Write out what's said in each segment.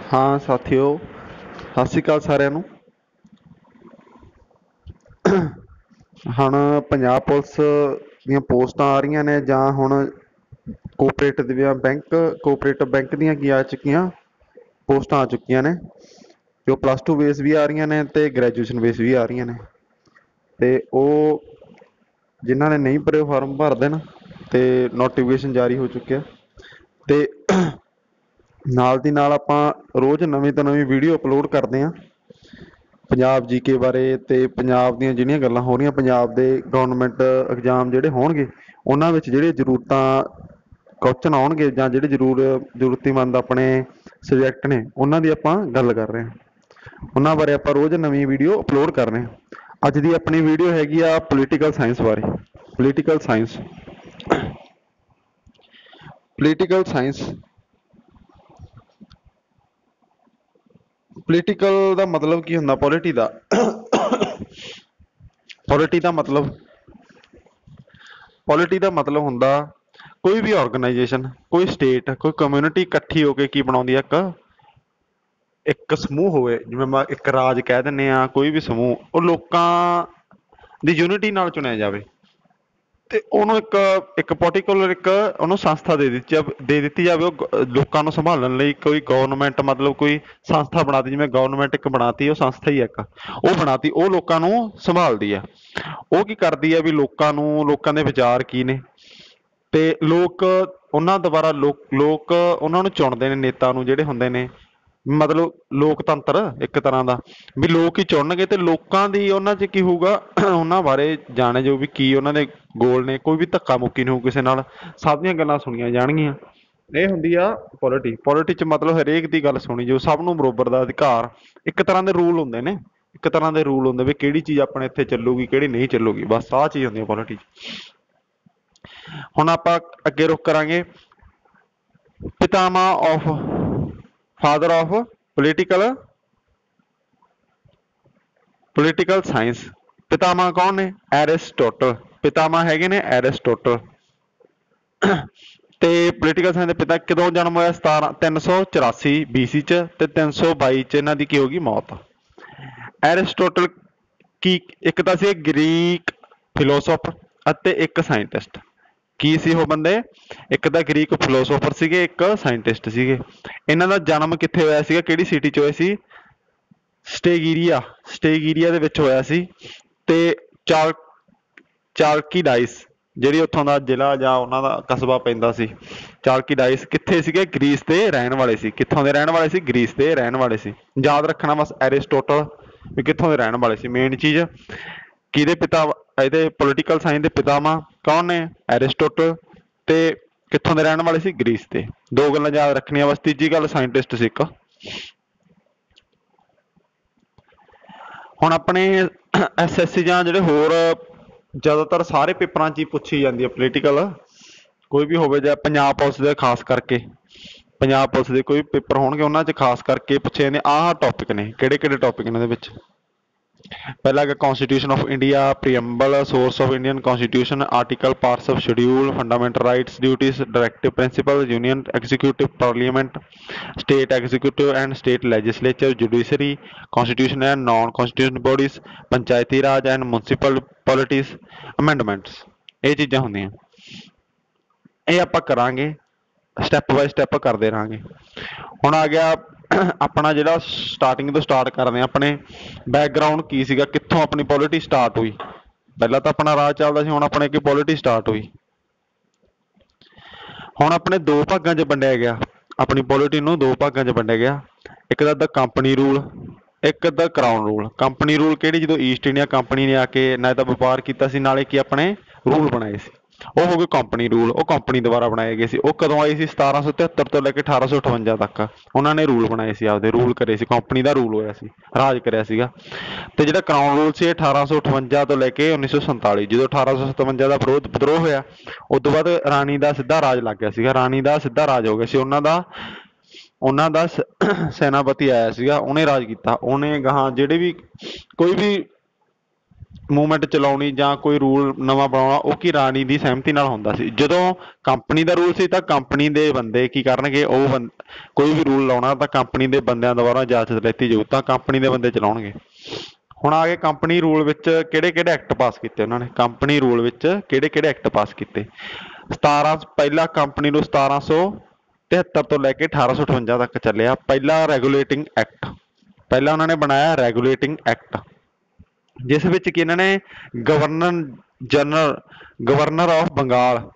ਹਾਂ ਸਾਥੀਓ, ਸਤਿ ਸ਼੍ਰੀ ਅਕਾਲ ਸਾਰਿਆਂ ਨੂੰ। ਹੁਣ ਪੰਜਾਬ ਪੁਲਿਸ ਦੀਆਂ ਪੋਸਟਾਂ ਆ ਰਹੀਆਂ ਨੇ, ਜਾਂ ਹੁਣ ਕੋਆਪਰੇਟਿਵ ਦੀਆਂ ਕੋਆਪਰੇਟਿਵ ਬੈਂਕ ਦੀਆਂ ਕੀ ਆ ਚੁੱਕੀਆਂ ਪੋਸਟਾਂ ਆ ਚੁੱਕੀਆਂ ਨੇ, ਜੋ +2 ਬੇਸ ਵੀ ਆ ਰਹੀਆਂ ਨੇ ਅਤੇ ਗ੍ਰੈਜੂਏਸ਼ਨ ਬੇਸ ਵੀ ਆ ਰਹੀਆਂ ਨੇ। ਅਤੇ ਉਹ ਜਿਨ੍ਹਾਂ ਨੇ ਨਹੀਂ ਭਰੇ ਫਾਰਮ ਭਰ ਦੇਣ, ਅਤੇ ਨੋਟੀਫਿਕੇਸ਼ਨ ਜਾਰੀ ਹੋ ਚੁੱਕਿਆ। ਅਤੇ ਨਾਲ ਦੀ ਨਾਲ ਆਪਾਂ ਰੋਜ਼ ਨਵੀਂ ਤੋਂ ਨਵੀਂ ਵੀਡੀਓ ਅਪਲੋਡ ਕਰਦੇ ਹਾਂ ਪੰਜਾਬ ਜੀਕੇ ਬਾਰੇ, ਅਤੇ ਪੰਜਾਬ ਦੀਆਂ ਜਿਹੜੀਆਂ ਗੱਲਾਂ ਹੋ ਰਹੀਆਂ, ਪੰਜਾਬ ਦੇ ਗਵਰਨਮੈਂਟ ਐਗਜ਼ਾਮ ਜਿਹੜੇ ਹੋਣਗੇ ਉਹਨਾਂ ਵਿੱਚ ਜਿਹੜੀਆਂ ਜ਼ਰੂਰਤਾਂ ਕੁਐਸਚਨ ਆਉਣਗੇ, ਜਾਂ ਜਿਹੜੇ ਜ਼ਰੂਰਤਮੰਦ ਆਪਣੇ ਸਬਜੈਕਟ ਨੇ ਉਹਨਾਂ ਦੀ ਆਪਾਂ ਗੱਲ ਕਰ ਰਹੇ ਹਾਂ। ਉਹਨਾਂ ਬਾਰੇ ਆਪਾਂ ਰੋਜ਼ ਨਵੀਂ ਵੀਡੀਓ ਅਪਲੋਡ ਕਰ ਰਹੇ ਹਾਂ। ਅੱਜ ਦੀ ਆਪਣੀ ਵੀਡੀਓ ਹੈਗੀ ਆ ਪੋਲੀਟੀਕਲ ਸਾਇੰਸ ਬਾਰੇ। Political science political science political ਦਾ ਮਤਲਬ ਕੀ ਹੁੰਦਾ? ਪੋਲਿਟੀ ਦਾ ਮਤਲਬ ਹੁੰਦਾ ਕੋਈ ਵੀ ਆਰਗੇਨਾਈਜੇਸ਼ਨ, ਕੋਈ ਸਟੇਟ, ਕੋਈ ਕਮਿਊਨਿਟੀ ਇਕੱਠੀ ਹੋ ਕੇ ਕੀ ਬਣਾਉਂਦੀ ਆ? ਇੱਕ ਸਮੂਹ ਹੋਵੇ, ਜਿਵੇਂ ਆਪਾਂ ਇੱਕ ਰਾਜ ਕਹਿ ਦਿੰਦੇ ਹਾਂ। ਕੋਈ ਵੀ ਸਮੂਹ ਉਹ ਲੋਕਾਂ ਦੀ ਯੂਨਿਟੀ ਨਾਲ ਚੁਣਿਆ ਜਾਵੇ, ਤੇ ਉਹਨੂੰ ਇੱਕ ਪਾਰਟੀਕੂਲਰ ਉਹਨੂੰ ਸੰਸਥਾ ਦੇ ਦਿੱਤੀ ਜਾਵੇ। ਉਹ ਲੋਕਾਂ ਨੂੰ ਸੰਭਾਲਣ ਲਈ ਕੋਈ ਗਵਰਨਮੈਂਟ, ਮਤਲਬ ਕੋਈ ਸੰਸਥਾ ਬਣਾਤੀ। ਜਿਵੇਂ ਗਵਰਨਮੈਂਟ ਇੱਕ ਬਣਾਤੀ, ਉਹ ਸੰਸਥਾ ਹੀ ਇੱਕ ਉਹ ਬਣਾਤੀ, ਉਹ ਲੋਕਾਂ ਨੂੰ ਸੰਭਾਲਦੀ ਆ। ਉਹ ਕੀ ਕਰਦੀ ਆ ਵੀ ਲੋਕਾਂ ਦੇ ਵਿਚਾਰ ਕੀ ਨੇ, ਤੇ ਲੋਕ ਉਹਨਾਂ ਦੁਆਰਾ ਲੋਕ ਉਹਨਾਂ ਨੂੰ ਚੁਣਦੇ ਨੇ, ਨੇਤਾ ਨੂੰ ਜਿਹੜੇ ਹੁੰਦੇ ਨੇ। ਮਤਲਬ ਲੋਕਤੰਤਰ ਇੱਕ ਤਰ੍ਹਾਂ ਦਾ, ਵੀ ਲੋਕ ਹੀ ਚੁਣਨਗੇ, ਤੇ ਲੋਕਾਂ ਦੀ ਉਹਨਾਂ 'ਚ ਕੀ ਹੋਊਗਾ, ਉਹਨਾਂ ਬਾਰੇ ਜਾਣੇ ਜੋ ਵੀ ਕੀ ਉਹਨਾਂ ਦੇ ਗੋਲ ਨੇ। ਕੋਈ ਵੀ ਧੱਕਾ ਮੁੱਕੀ ਨਹੀਂ ਹੋਊ ਕਿਸੇ ਨਾਲ, ਸਭ ਦੀਆਂ ਗੱਲਾਂ ਸੁਣੀਆਂ ਜਾਣਗੀਆਂ। ਇਹ ਹੁੰਦੀ ਆ ਪੋਲਿਟੀ 'ਚ, ਮਤਲਬ ਹਰੇਕ ਦੀ ਗੱਲ ਸੁਣੀ ਜੋ, ਸਭ ਨੂੰ ਬਰਾਬਰ ਦਾ ਅਧਿਕਾਰ। ਇੱਕ ਤਰ੍ਹਾਂ ਦੇ ਰੂਲ ਹੁੰਦੇ ਨੇ, ਵੀ ਕਿਹੜੀ ਚੀਜ਼ ਆਪਣੇ ਇੱਥੇ ਚੱਲੂਗੀ, ਕਿਹੜੀ ਨਹੀਂ ਚੱਲੂਗੀ। ਬਸ ਆਹ ਚੀਜ਼ ਹੁੰਦੀ ਆ ਪੋਲਿਟੀ 'ਚ। ਹੁਣ ਆਪਾਂ ਅੱਗੇ ਰੁਖ ਕਰਾਂਗੇ, ਪਿਤਾਮਾ of father of political science. ਪਿਤਾਮਾ ਕੌਣ ਨੇ? ਐਰਿਸਟੋਟਲ। ਪਿਤਾਮਾ ਹੈਗੇ ਨੇ ਐਰਿਸਟੋਟਲ। ਤੇ ਪੋਲੀਟੀਕਲ ਸਾਇੰਸ ਦੇ ਪਿਤਾ ਕਦੋਂ ਜਨਮ ਹੋਇਆ? 384 BC 'ਚ, ਤੇ 322 'ਚ ਇਹਨਾਂ ਦੀ ਕੀ ਹੋ ਗਈ? ਮੌਤ। ਐਰਿਸਟੋਟਲ ਇੱਕ ਤਾਂ ਸੀ ਗ੍ਰੀਕ ਫਿਲੋਸੋਫਰ ਅਤੇ ਇੱਕ ਸਾਇੰਟਿਸਟ। ਕੀ ਸੀ ਉਹ ਬੰਦੇ? ਇੱਕ ਤਾਂ ਗ੍ਰੀਕ ਫਿਲੋਸੋਫਰ ਸੀਗੇ, ਇੱਕ ਸਾਇੰਟਿਸਟ ਸੀਗੇ। ਇਹਨਾਂ ਦਾ ਜਨਮ ਕਿੱਥੇ ਹੋਇਆ ਸੀਗਾ? ਕਿਹੜੀ ਸਿਟੀ 'ਚ ਹੋਇਆ ਸੀ? ਸਟੇਗੀਰੀਆ ਦੇ ਵਿੱਚ ਹੋਇਆ ਸੀ। ਤੇ ਚਾਲਕੀਡਾਈਸ, ਜਿਹੜੀ ਉੱਥੋਂ ਦਾ ਜ਼ਿਲ੍ਹਾ ਜਾਂ ਉਹਨਾਂ ਦਾ ਕਸਬਾ ਪੈਂਦਾ ਸੀ, ਚਾਲਕੀਡਾਈਸ ਕਿੱਥੇ ਸੀਗੇ? ਗ੍ਰੀਸ ਦੇ ਰਹਿਣ ਵਾਲੇ ਸੀ। ਕਿੱਥੋਂ ਦੇ ਰਹਿਣ ਵਾਲੇ ਸੀ? ਗ੍ਰੀਸ ਦੇ ਰਹਿਣ ਵਾਲੇ ਸੀ। ਯਾਦ ਰੱਖਣਾ ਬਸ, ਐਰਿਸਟੋਟਲ ਵੀ ਕਿੱਥੋਂ ਦੇ ਰਹਿਣ ਵਾਲੇ ਸੀ, ਮੇਨ ਚੀਜ਼। ਕਿਹਦੇ ਪਿਤਾ? ਇਹਦੇ ਪੋਲੀਟੀਕਲ ਸਾਇੰਸ ਦੇ ਪਿਤਾਮਾ ਕੌਣ ਨੇ? ਐਰਿਸਟੋਟਲ। ਤੇ ਕਿੱਥੋਂ ਦੇ ਰਹਿਣ ਵਾਲੇ ਸੀ? ਗ੍ਰੀਸ ਦੇ। ਦੋ ਗੱਲਾਂ ਯਾਦ ਰੱਖਣੀਆਂ ਬਸ। ਤੀਜੀ ਗੱਲ ਸਾਇੰਟਿਸਟ ਸੀ ਇੱਕ। ਹੁਣ ਆਪਣੇ SSC ਜਾਂ ਜਿਹੜੇ ਹੋਰ ਜ਼ਿਆਦਾਤਰ ਸਾਰੇ ਪੇਪਰਾਂ 'ਚ ਹੀ ਪੁੱਛੀ ਜਾਂਦੀ ਹੈ ਪੋਲੀਟੀਕਲ, ਕੋਈ ਵੀ ਹੋਵੇ, ਜਾਂ ਪੰਜਾਬ ਪੁਲਿਸ ਦੇ ਖਾਸ ਕਰਕੇ, ਪੰਜਾਬ ਪੁਲਿਸ ਦੇ ਕੋਈ ਪੇਪਰ ਹੋਣਗੇ ਉਹਨਾਂ 'ਚ ਖਾਸ ਕਰਕੇ ਪੁੱਛੇ ਜਾਂਦੇ। ਆਹ ਟੌਪਿਕ ਨੇ, ਕਿਹੜੇ ਕਿਹੜੇ ਟੌਪਿਕ ਨੇ ਇਹਦੇ ਵਿੱਚ? ਪਹਿਲਾ ਹੈਗਾ constitution of India, preamble, source of Indian constitution, article, parts of schedule, fundamental rights, duties, directive principle, union executive, parliament, state executive and state legislature, judiciary, constitution and non-constitutional bodies, ਪੰਚਾਇਤੀ ਰਾਜ and municipal polities, amendments। ਇਹ ਚੀਜ਼ਾਂ ਹੁੰਦੀਆਂ, ਇਹ ਆਪਾਂ ਕਰਾਂਗੇ step by step ਕਰਦੇ ਰਹਾਂਗੇ। ਹੁਣ ਆ ਗਿਆ ਆਪਣਾ ਜਿਹੜਾ ਸਟਾਰਟਿੰਗ ਤੋਂ ਸਟਾਰਟ ਕਰਦੇ ਹਾਂ। ਆਪਣੇ ਬੈਕਗਰਾਊਂਡ ਕੀ ਸੀਗਾ, ਕਿੱਥੋਂ ਆਪਣੀ ਪੋਲਿਟੀ ਸਟਾਰਟ ਹੋਈ? ਪਹਿਲਾਂ ਤਾਂ ਆਪਣਾ ਰਾਜ ਚੱਲਦਾ ਸੀ, ਹੁਣ ਆਪਣੇ ਕੀ ਪੋਲਿਟੀ ਸਟਾਰਟ ਹੋਈ। ਹੁਣ ਆਪਣੇ ਦੋ ਭਾਗਾਂ 'ਚ ਵੰਡਿਆ ਗਿਆ, ਆਪਣੀ ਪੋਲਿਟੀ ਨੂੰ ਦੋ ਭਾਗਾਂ 'ਚ ਵੰਡਿਆ ਗਿਆ। ਇੱਕ ਤਾਂ ਕੰਪਨੀ ਰੂਲ, ਇੱਕ ਦਾ ਕਰਾਊਨ ਰੂਲ। ਕੰਪਨੀ ਰੂਲ ਕਿਹੜੀ? ਜਦੋਂ ਈਸਟ ਇੰਡੀਆ ਕੰਪਨੀ ਨੇ ਆ ਕੇ ਨਾ ਤਾਂ ਵਪਾਰ ਕੀਤਾ ਸੀ, ਨਾਲੇ ਕੀ ਆਪਣੇ ਰੂਲ ਬਣਾਏ ਸੀ, ਉਹ ਹੋ ਗਏ ਕੰਪਨੀ ਰੂਲ। ਉਹ ਕੰਪਨੀ ਦੁਆਰਾ ਬਣਾਏ ਗਏ ਸੀ। ਉਹ ਕਦੋਂ ਆਏ ਸੀ? 1773 ਤੋਂ ਲੈ ਕੇ 1858 ਤੱਕ ਉਹਨਾਂ ਨੇ ਰੂਲ ਬਣਾਏ ਸੀ, ਆਪਦੇ ਰੂਲ ਕਰੇ ਸੀ। ਕੰਪਨੀ ਦਾ ਰੂਲ ਹੋਇਆ ਸੀ, ਰਾਜ ਕਰਿਆ ਸੀਗਾ। ਤੇ ਜਿਹੜਾ ਕਰਾਊਨ ਰੂਲ ਸੀ, 1858 ਤੋਂ ਲੈ ਕੇ 1947। ਜਦੋਂ 1857 ਦਾ ਵਿਦਰੋਹ ਹੋਇਆ, ਉਸ ਤੋਂ ਬਾਅਦ ਰਾਣੀ ਦਾ ਸਿੱਧਾ ਰਾਜ ਲੱਗ ਗਿਆ ਸੀਗਾ। ਰਾਣੀ ਦਾ ਸਿੱਧਾ ਰਾਜ ਹੋ ਗਿਆ ਸੀ। ਉਹਨਾਂ ਦਾ ਸੈਨਾਪਤੀ ਆਇਆ ਸੀਗਾ, ਉਹਨੇ ਰਾਜ ਕੀਤਾ। ਉਹਨੇ ਗਾਹਾਂ ਜਿਹੜੇ ਵੀ ਕੋਈ ਵੀ ਮੂਵਮੈਂਟ ਚਲਾਉਣੀ ਜਾਂ ਕੋਈ ਰੂਲ ਨਵਾਂ ਬਣਾਉਣਾ ਉਹ ਕੀ ਰਾਣੀ ਦੀ ਸਹਿਮਤੀ ਨਾਲ ਹੁੰਦਾ ਸੀ। ਜਦੋਂ ਕੰਪਨੀ ਦਾ ਰੂਲ ਸੀ ਤਾਂ ਕੰਪਨੀ ਦੇ ਬੰਦੇ ਕੀ ਕਰਨਗੇ, ਕੋਈ ਵੀ ਰੂਲ ਲਾਉਣਾ ਤਾਂ ਕੰਪਨੀ ਦੇ ਬੰਦਿਆਂ ਦੁਆਰਾ ਇਜਾਜ਼ਤ ਲੈਤੀ ਜਾਊ ਤਾਂ ਕੰਪਨੀ ਦੇ ਬੰਦੇ ਚਲਾਉਣਗੇ। ਹੁਣ ਆ ਗਏ ਕੰਪਨੀ ਰੂਲ ਵਿੱਚ ਕਿਹੜੇ ਕਿਹੜੇ ਐਕਟ ਪਾਸ ਕੀਤੇ ਉਹਨਾਂ ਨੇ। ਕੰਪਨੀ ਰੂਲ ਵਿੱਚ ਕਿਹੜੇ ਕਿਹੜੇ ਐਕਟ ਪਾਸ ਕੀਤੇ। ਪਹਿਲਾ ਕੰਪਨੀ ਨੂੰ 1773 ਤੋਂ ਲੈ ਕੇ 1858 ਤੱਕ ਚੱਲਿਆ। ਪਹਿਲਾ ਰੈਗੂਲੇਟਿੰਗ ਐਕਟ, ਪਹਿਲਾਂ ਉਹਨਾਂ ਨੇ ਬਣਾਇਆ ਰੈਗੂਲੇਟਿੰਗ ਐਕਟ, ਜਿਸ ਵਿੱਚ ਕਿ ਇਹਨਾਂ ਨੇ ਗਵਰਨਰ ਆਫ ਬੰਗਾਲ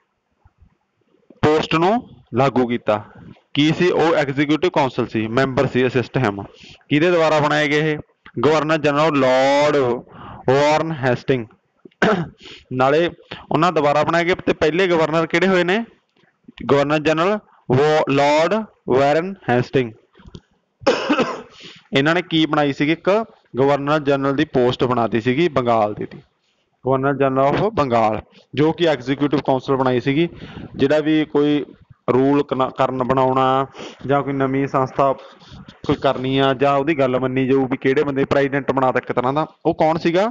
ਪੋਸਟ ਨੂੰ ਲਾਗੂ ਕੀਤਾ। ਕੀ ਸੀ ਉਹ? ਐਗਜ਼ੀਕਿਊਟਿਵ ਕਾਉਂਸਲ ਸੀ, ਮੈਂਬਰ ਸੀ ਅਸਿਸਟ ਹਿਮ। ਕਿਹਦੇ ਦੁਆਰਾ ਬਣਾਏ ਗਏ ਇਹ? ਗਵਰਨਰ ਜਨਰਲ ਲਾਰਡ ਵਾਰਨ ਹੈਸਟਿੰਗ ਨਾਲੇ ਉਹਨਾਂ ਦੁਆਰਾ ਬਣਾਏ ਗਏ। ਤੇ ਪਹਿਲੇ ਗਵਰਨਰ ਕਿਹੜੇ ਹੋਏ ਨੇ? ਗਵਰਨਰ ਜਨਰਲ ਲਾਰਡ ਵਾਰਨ ਹੈਸਟਿੰਗ। ਇਹਨਾਂ ਨੇ ਕੀ ਬਣਾਈ ਸੀਗੀ? ਇੱਕ ਗਵਰਨਰ ਜਨਰਲ ਦੀ ਪੋਸਟ ਬਣਾਤੀ ਸੀਗੀ ਬੰਗਾਲ ਦੀ, ਗਵਰਨਰ ਜਨਰਲ ਆਫ ਬੰਗਾਲ, ਜੋ ਕਿ ਐਗਜ਼ੀਕਿਊਟਿਵ ਕਾਉਂਸਲ ਬਣਾਈ ਸੀਗੀ। ਜਿਹੜਾ ਵੀ ਕੋਈ ਰੂਲ ਬਣਾਉਣਾ ਜਾਂ ਕੋਈ ਨਵੀਂ ਸੰਸਥਾ ਕੋਈ ਕਰਨੀ ਆ ਜਾਂ ਉਹਦੀ ਗੱਲ ਮੰਨੀ ਜਾਊ ਵੀ ਕਿਹੜੇ ਬੰਦੇ ਪ੍ਰੈਜ਼ੀਡੈਂਟ ਬਣਾਤਾ ਇੱਕ ਤਰ੍ਹਾਂ ਦਾ, ਉਹ ਕੌਣ ਸੀਗਾ?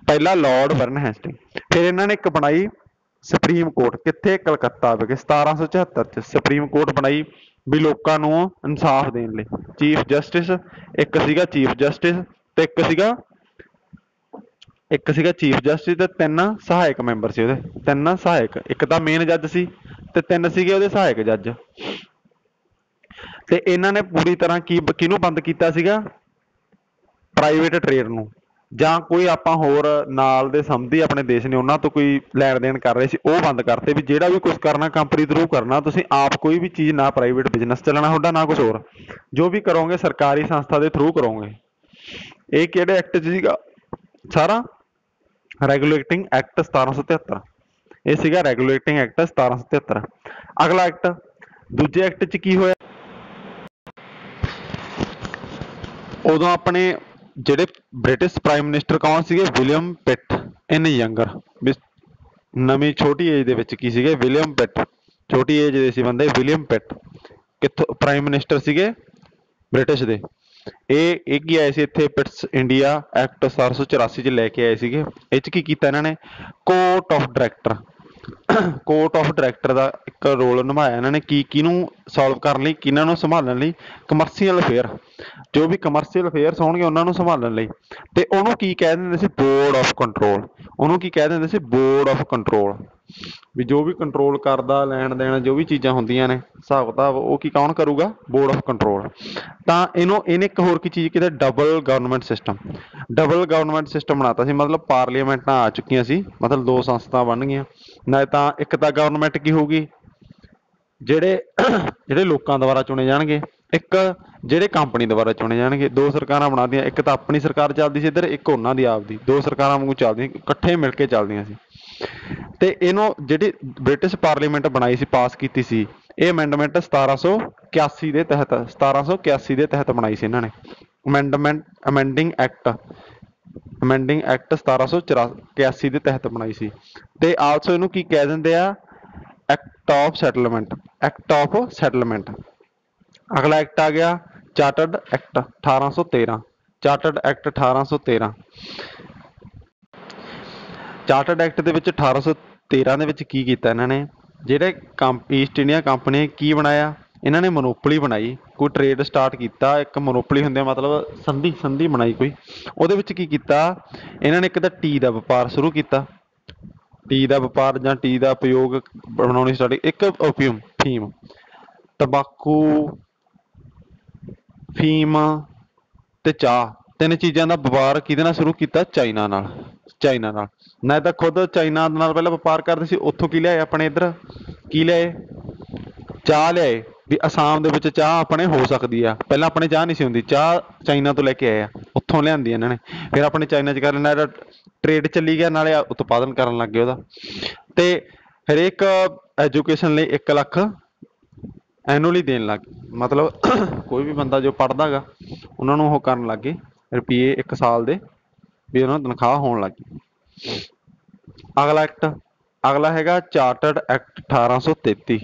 ਪਹਿਲਾ ਲਾਰਡ ਵਾਰਨ ਹੈਸਟਿੰਗ। ਫਿਰ ਇਹਨਾਂ ਨੇ ਇੱਕ ਬਣਾਈ ਸੁਪਰੀਮ ਕੋਰਟ, ਕਿੱਥੇ? ਕਲਕੱਤਾ ਵਿਖੇ 1774 ਚ ਸੁਪਰੀਮ ਕੋਰਟ ਬਣਾਈ ਵੀ ਲੋਕਾਂ ਨੂੰ ਇਨਸਾਫ ਦੇਣ ਲਈ। ਚੀਫ ਜਸਟਿਸ ਇੱਕ ਸੀਗਾ, ਚੀਫ ਜਸਟਿਸ ਤੇ ਇੱਕ ਸੀਗਾ ਚੀਫ ਜਸਟਿਸ ਤੇ 3 ਸਹਾਇਕ ਮੈਂਬਰ ਸੀ ਉਹਦੇ, 3 ਸਹਾਇਕ। ਇੱਕ ਤਾਂ ਮੇਨ ਜੱਜ ਸੀ ਤੇ 3 ਸੀਗੇ ਉਹਦੇ ਸਹਾਇਕ ਜੱਜ। ਤੇ ਇਹਨਾਂ ਨੇ ਪੂਰੀ ਤਰ੍ਹਾਂ ਕਿਹਨੂੰ ਬੰਦ ਕੀਤਾ ਸੀਗਾ? ਪ੍ਰਾਈਵੇਟ ਟ੍ਰੇਡ ਨੂੰ, ਜਾਂ ਕੋਈ ਆਪਾਂ ਹੋਰ ਨਾਲ ਦੇ ਸੰਬੰਧੀ ਆਪਣੇ ਦੇਸ਼ ਨੇ ਉਹਨਾਂ ਤੋਂ ਕੋਈ ਲੈਣ ਦੇਣ ਕਰ ਰਹੇ ਸੀ, ਉਹ ਬੰਦ ਕਰਤੇ ਵੀ ਜਿਹੜਾ ਵੀ ਕੁਛ ਕਰਨਾ ਕੰਪਨੀ ਥਰੂ ਕਰਨਾ, ਤੁਸੀਂ ਆਪ ਕੋਈ ਵੀ ਚੀਜ਼ ਨਾ ਪ੍ਰਾਈਵੇਟ ਬਿਜ਼ਨਸ ਚੱਲਣਾ ਤੁਹਾਡਾ, ਨਾ ਕੁਛ ਹੋਰ, ਜੋ ਵੀ ਕਰੋਗੇ ਸਰਕਾਰੀ ਸੰਸਥਾ ਦੇ ਥਰੂ ਕਰੋਗੇ। ਇਹ ਕਿਹੜੇ ਐਕਟ 'ਚ ਸੀਗਾ? ਸਾਰਾ ਰੈਗੂਲੇਟਿੰਗ ਐਕਟ 1773। ਇਹ ਸੀਗਾ ਰੈਗੂਲੇਟਿੰਗ ਐਕਟ 1773। ਅਗਲਾ ਐਕਟ, ਦੂਜੇ ਐਕਟ 'ਚ ਕੀ ਹੋਇਆ? ਉਦੋਂ ਆਪਣੇ ਜਿਹੜੇ ਬ੍ਰਿਟਿਸ਼ ਪ੍ਰਾਈਮ ਮਿਨਿਸਟਰ ਕੌਣ ਸੀਗੇ? ਵਿਲੀਅਮ ਪਿਟ ਇਨ ਯੰਗਰ। ਨਵੀਂ ਛੋਟੀ ਏਜ ਦੇ ਵਿੱਚ ਕੀ ਸੀਗੇ? ਵਿਲੀਅਮ ਪਿਟ, ਛੋਟੀ ਏਜ ਦੇ ਸੀ ਬੰਦੇ। ਵਿਲੀਅਮ ਪਿਟ ਕਿੱਥੋਂ ਪ੍ਰਾਈਮ ਮਿਨਿਸਟਰ ਸੀਗੇ? ਬ੍ਰਿਟਿਸ਼ ਦੇ। ਇਹ ਕੀ ਆਏ ਸੀ ਇੱਥੇ? ਪਿਟਸ ਇੰਡੀਆ ਐਕਟ 1784 ਚ ਲੈ ਕੇ ਆਏ ਸੀਗੇ। ਇਹ ਚ ਕੀ ਕੀਤਾ ਇਹਨਾਂ ਨੇ? ਕੋਰਟ ਆਫ ਡਾਇਰੈਕਟਰ ਦਾ ਇੱਕ ਰੋਲ ਨਿਭਾਇਆ ਇਹਨਾਂ ਨੇ। ਕਿਹਨੂੰ ਸੋਲਵ ਕਰਨ ਲਈ, ਕਿਹਨਾਂ ਨੂੰ ਸੰਭਾਲਣ ਲਈ? ਕਮਰਸ਼ੀਅਲ ਅਫੇਅਰ, ਜੋ ਵੀ ਕਮਰਸ਼ੀਅਲ ਅਫੇਅਰਸ ਹੋਣਗੇ ਉਹਨਾਂ ਨੂੰ ਸੰਭਾਲਣ ਲਈ। ਤੇ ਉਹਨੂੰ ਕੀ ਕਹਿ ਦਿੰਦੇ ਸੀ? Board of control. ਉਹਨੂੰ ਕੀ ਕਹਿ ਦਿੰਦੇ ਸੀ? Board of control. ਵੀ ਜੋ ਵੀ ਕੰਟਰੋਲ ਕਰਦਾ, ਲੈਣ ਦੇਣ, ਜੋ ਵੀ ਚੀਜ਼ਾਂ ਹੁੰਦੀਆਂ ਨੇ ਹਿਸਾਬ ਕਿਤਾਬ, ਉਹ ਕੌਣ ਕਰੂਗਾ? Board of control. ਤਾਂ ਇਹਨੇ ਇੱਕ ਹੋਰ ਕੀ ਚੀਜ਼ ਕੀਤੀ? Double government system. Double government system ਬਣਾਤਾ ਸੀ, ਮਤਲਬ ਪਾਰਲੀਮੈਂਟਾਂ ਆ ਚੁੱਕੀਆਂ ਸੀ, ਮਤਲਬ 2 ਸੰਸਥਾ ਬਣ ਗਈਆਂ। ਨਾਲੇ ਤਾਂ ਇੱਕ ਤਾਂ ਗਵਰਨਮੈਂਟ ਕੀ ਹੋਊਗੀ? ਜਿਹੜੇ ਲੋਕਾਂ ਦੁਆਰਾ ਚੁਣੇ ਜਾਣਗੇ, ਇੱਕ ਜਿਹੜੇ ਕੰਪਨੀ ਦੁਆਰਾ ਚੁਣੇ ਜਾਣਗੇ। 2 ਸਰਕਾਰਾਂ ਬਣਾਤੀਆਂ, ਇੱਕ ਤਾਂ ਆਪਣੀ ਸਰਕਾਰ ਚੱਲਦੀ ਸੀ ਇੱਧਰ, ਇੱਕ ਉਹਨਾਂ ਦੀ ਆਪਦੀ। 2 ਸਰਕਾਰਾਂ ਵਾਂਗੂ ਚੱਲਦੀਆਂ, ਇਕੱਠੇ ਮਿਲ ਕੇ ਚੱਲਦੀਆਂ ਸੀ। ਤੇ ਇਹਨੂੰ ਜਿਹੜੀ ਬ੍ਰਿਟਿਸ਼ ਪਾਰਲੀਮੈਂਟ ਬਣਾਈ ਸੀ, ਪਾਸ ਕੀਤੀ ਸੀ, ਇਹ ਅਮੈਂਡਮੈਂਟ 1781 ਦੇ ਤਹਿਤ ਬਣਾਈ ਸੀ ਇਹਨਾਂ ਨੇ। ਅਮੈਂਡਿੰਗ ਐਕਟ 1781 ਦੇ ਤਹਿਤ ਬਣਾਈ ਸੀ। ਤੇ ਆਲਸੋ ਇਹਨੂੰ ਕੀ ਕਹਿ ਦਿੰਦੇ ਆ? Act of settlement. ਅਗਲਾ ਐਕਟ ਆ ਗਿਆ chartered act 1813। Chartered act 1813। Chartered act ਦੇ ਵਿੱਚ 1813 ਦੇ ਵਿੱਚ ਕੀ ਕੀਤਾ ਇਹਨਾਂ ਨੇ? ਜਿਹੜੇ ਈਸਟ ਇੰਡੀਆ ਕੰਪਨੀ ਨੇ ਕੀ ਬਣਾਇਆ? ਇਹਨਾਂ ਨੇ ਮੋਨੋਪਲੀ ਬਣਾਈ। ਕੋਈ ਟਰੇਡ ਸਟਾਰਟ ਕੀਤਾ, ਇੱਕ ਮੋਨੋਪਲੀ ਹੁੰਦੇ ਮਤਲਬ ਸੰਧੀ ਬਣਾਈ ਕੋਈ। ਉਹਦੇ ਵਿੱਚ ਕੀ ਕੀਤਾ ਇਹਨਾਂ ਨੇ? ਇੱਕ ਤਾਂ ਟੀ ਦਾ ਵਪਾਰ ਸ਼ੁਰੂ ਕੀਤਾ, ਟੀ ਦਾ ਵਪਾਰ ਜਾਂ ਟੀ ਦਾ ਉਪਯੋਗ ਬਣਾਉਣੀ ਸਟਾਰਟ। ਇੱਕ ਓਪੀਅਮ, ਫੀਮ, ਤੰਬਾਕੂ, ਫੀਮ ਤੇ ਚਾਹ, 3 ਚੀਜ਼ਾਂ ਦਾ ਵਪਾਰ ਕਿਹਦੇ ਨਾਲ ਸ਼ੁਰੂ ਕੀਤਾ? ਚਾਈਨਾ ਨਾਲ। ਨਾ ਤਾਂ ਖੁਦ ਚਾਈਨਾ ਨਾਲ ਪਹਿਲਾਂ ਵਪਾਰ ਕਰਦੇ ਸੀ, ਉੱਥੋਂ ਕੀ ਲਿਆਏ ਆਪਣੇ ਇੱਧਰ? ਕੀ ਲਿਆਏ? ਚਾਹ ਲਿਆਏ ਵੀ ਅਸਾਮ ਦੇ ਵਿੱਚ ਚਾਹ ਆਪਣੇ ਹੋ ਸਕਦੀ ਆ। ਪਹਿਲਾਂ ਆਪਣੇ ਚਾਹ ਨਹੀਂ ਸੀ ਹੁੰਦੀ, ਚਾਹ ਚਾਈਨਾ ਤੋਂ ਲੈ ਕੇ ਆਏ ਆ, ਉੱਥੋਂ ਲਿਆਂਦੀ ਇਹਨਾਂ ਨੇ। ਫਿਰ ਆਪਣੇ ਚਾਈਨਾ 'ਚ ਕਰ ਲੈਣਾ, ਟਰੇਡ ਚੱਲੀ ਗਿਆ, ਨਾਲੇ ਉਤਪਾਦਨ ਕਰਨ ਲੱਗ ਗਏ ਉਹਦਾ। ਤੇ ਹਰੇਕ ਐਜੂਕੇਸ਼ਨ ਲਈ 1 ਲੱਖ ਐਨੂਅਲੀ ਦੇਣ ਲੱਗ ਗਏ। ਮਤਲਬ ਕੋਈ ਵੀ ਬੰਦਾ ਜੋ ਪੜ੍ਹਦਾ ਗਾ ਉਹਨਾਂ ਨੂੰ ਉਹ ਕਰਨ ਲੱਗ ਗਏ ਰੁਪਈਏ 1 ਸਾਲ ਦੇ, ਵੀ ਉਹਨਾਂ ਨੂੰ ਤਨਖਾਹ ਹੋਣ ਲੱਗ ਗਈ। ਅਗਲਾ ਹੈਗਾ ਚਾਰਟਰਡ ਐਕਟ 1833।